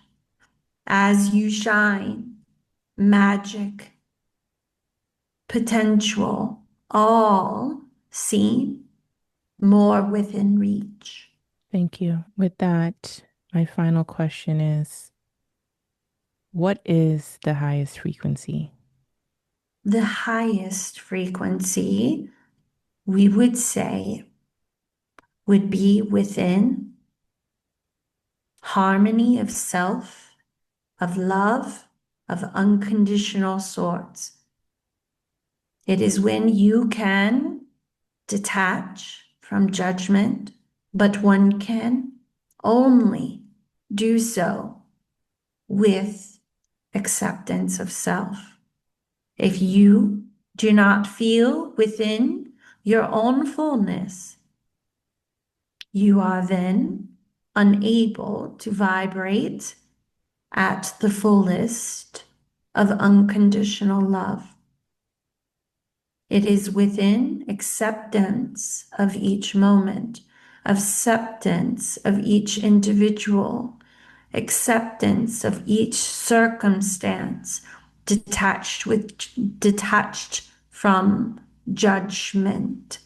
As you shine, magic, potential, all seen, more within reach. Thank you. With that, my final question is, what is the highest frequency? The highest frequency, we would say, would be within harmony of self, of love, of unconditional sorts. It is when you can detach from judgment, but one can only do so with acceptance of self. If you do not feel within your own fullness, you are then unable to vibrate at the fullest of unconditional love. It is within acceptance of each moment, acceptance of each individual, acceptance of each circumstance, detached from judgment,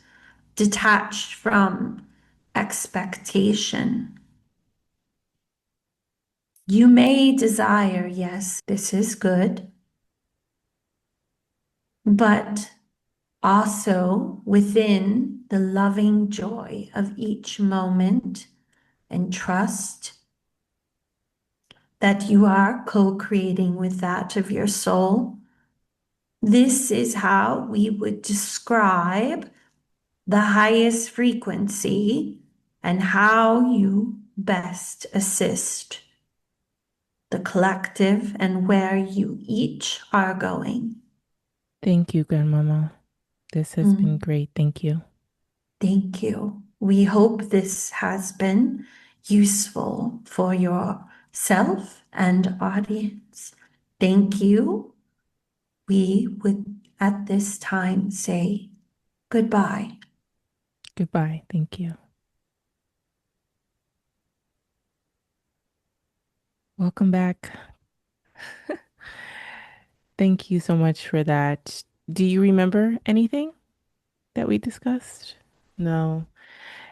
detached from expectation. You may desire, yes, this is good, but also within the loving joy of each moment and trust that you are co-creating with that of your soul. This is how we would describe the highest frequency and how you best assist the collective and where you each are going. Thank you, Grandmama. This has been great. Thank you. Thank you. We hope this has been useful for yourself and audience. Thank you. We would at this time say goodbye. Goodbye. Thank you. Welcome back. Thank you so much for that. Do you remember anything that we discussed? No,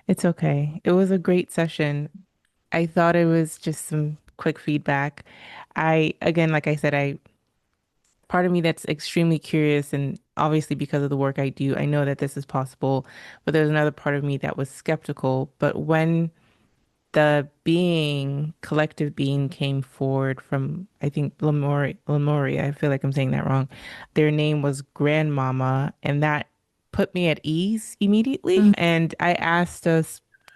it's okay. It was a great session. I thought it was just some quick feedback. Again, like I said, part of me that's extremely curious, and obviously because of the work I do, I know that this is possible, but there's another part of me that was skeptical. But when the collective being came forward from, I think, Lemuria, I feel like I'm saying that wrong. Their name was Grandmama, and that put me at ease immediately. And I asked a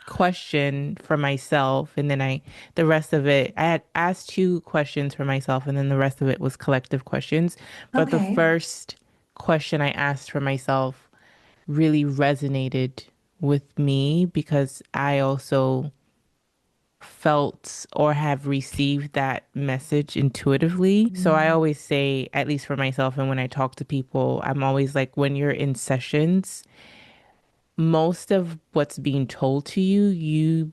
question for myself, and then the rest of it, I had asked two questions for myself, and then the rest of it was collective questions. But the Okay. first question I asked for myself really resonated with me because I also felt or have received that message intuitively. So I always say, at least for myself, and when I talk to people, I'm always like, when you're in sessions, most of what's being told to you, you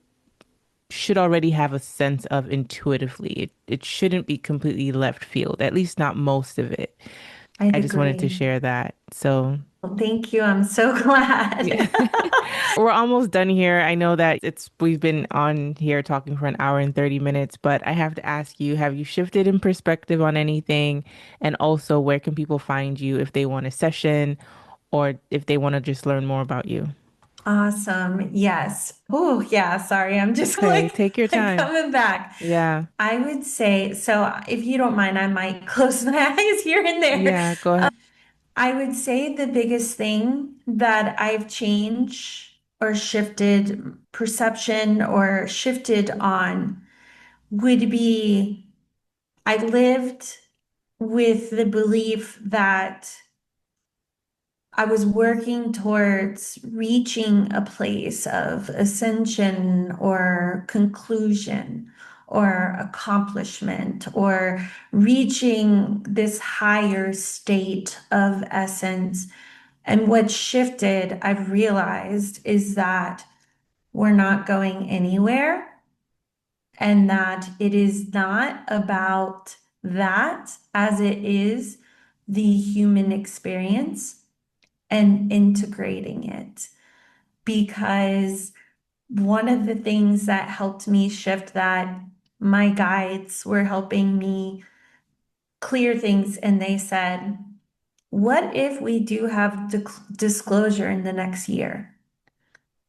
should already have a sense of intuitively. It shouldn't be completely left field, at least not most of it. I'd I just wanted to agree. share that. So Well, thank you. I'm so yeah. glad. We're almost done here. I know that we've been on here talking for an hour and 30 minutes, but I have to ask you, have you shifted in perspective on anything? And also, where can people find you if they want a session or if they want to just learn more about you? Awesome. Yes. Oh, yeah. Sorry. I'm just Okay, like take your time. coming back. Yeah. I would say, so if you don't mind, I might close my eyes here and there. Yeah, go ahead. I would say the biggest thing that I've changed or shifted perception or shifted on would be I lived with the belief that I was working towards reaching a place of ascension or conclusion or accomplishment or reaching this higher state of essence. And what shifted, I've realized, is that we're not going anywhere and that it is not about that as it is the human experience and integrating it. Because one of the things that helped me shift that, my guides were helping me clear things, and they said, what if we do have disclosure in the next year?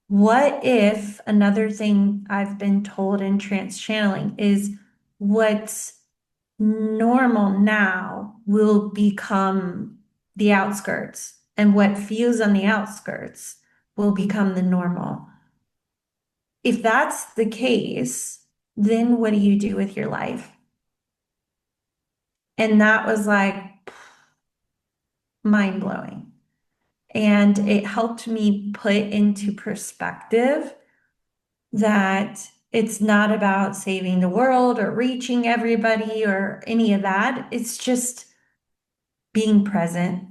What if another thing I've been told in trance channeling is what's normal now will become the outskirts, and what feels on the outskirts will become the normal. If that's the case, then what do you do with your life? And that was like mind blowing. And it helped me put into perspective that it's not about saving the world or reaching everybody or any of that. It's just being present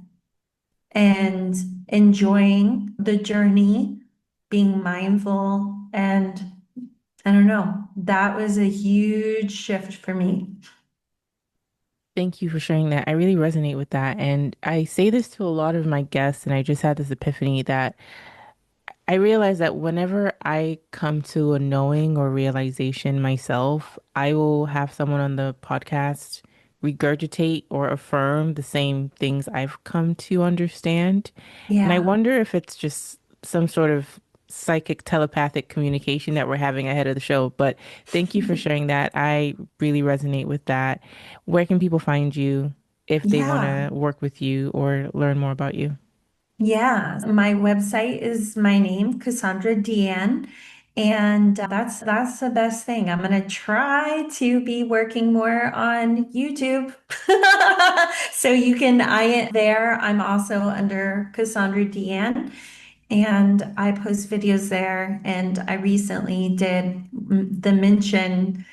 and enjoying the journey, being mindful. And I don't know, that was a huge shift for me. Thank you for sharing that. I really resonate with that. And I say this to a lot of my guests, and I just had this epiphany that I realize that whenever I come to a knowing or realization myself, I will have someone on the podcast regurgitate or affirm the same things I've come to understand. And I Yeah. wonder if it's just some sort of psychic telepathic communication that we're having ahead of the show. But thank you for sharing that. I really resonate with that. Where can people find you if they want Yeah. to work with you or learn more about you? Yeah. My website is my name, Cassandra DeAnn. And that's the best thing. I'm gonna try to be working more on YouTube. So you can eye it there. I'm also under Cassandra DeAnn and I post videos there. And I recently did the mention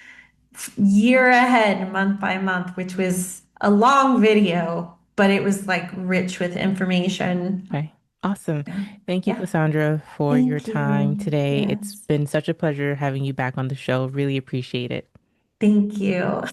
year ahead, month by month, which was a long video, but it was like rich with information. Okay. Awesome. Yeah. Thank you, Yeah. Cassandra, for your Thank time you. today. It's Yes. been such a pleasure having you back on the show. Really appreciate it. Thank you.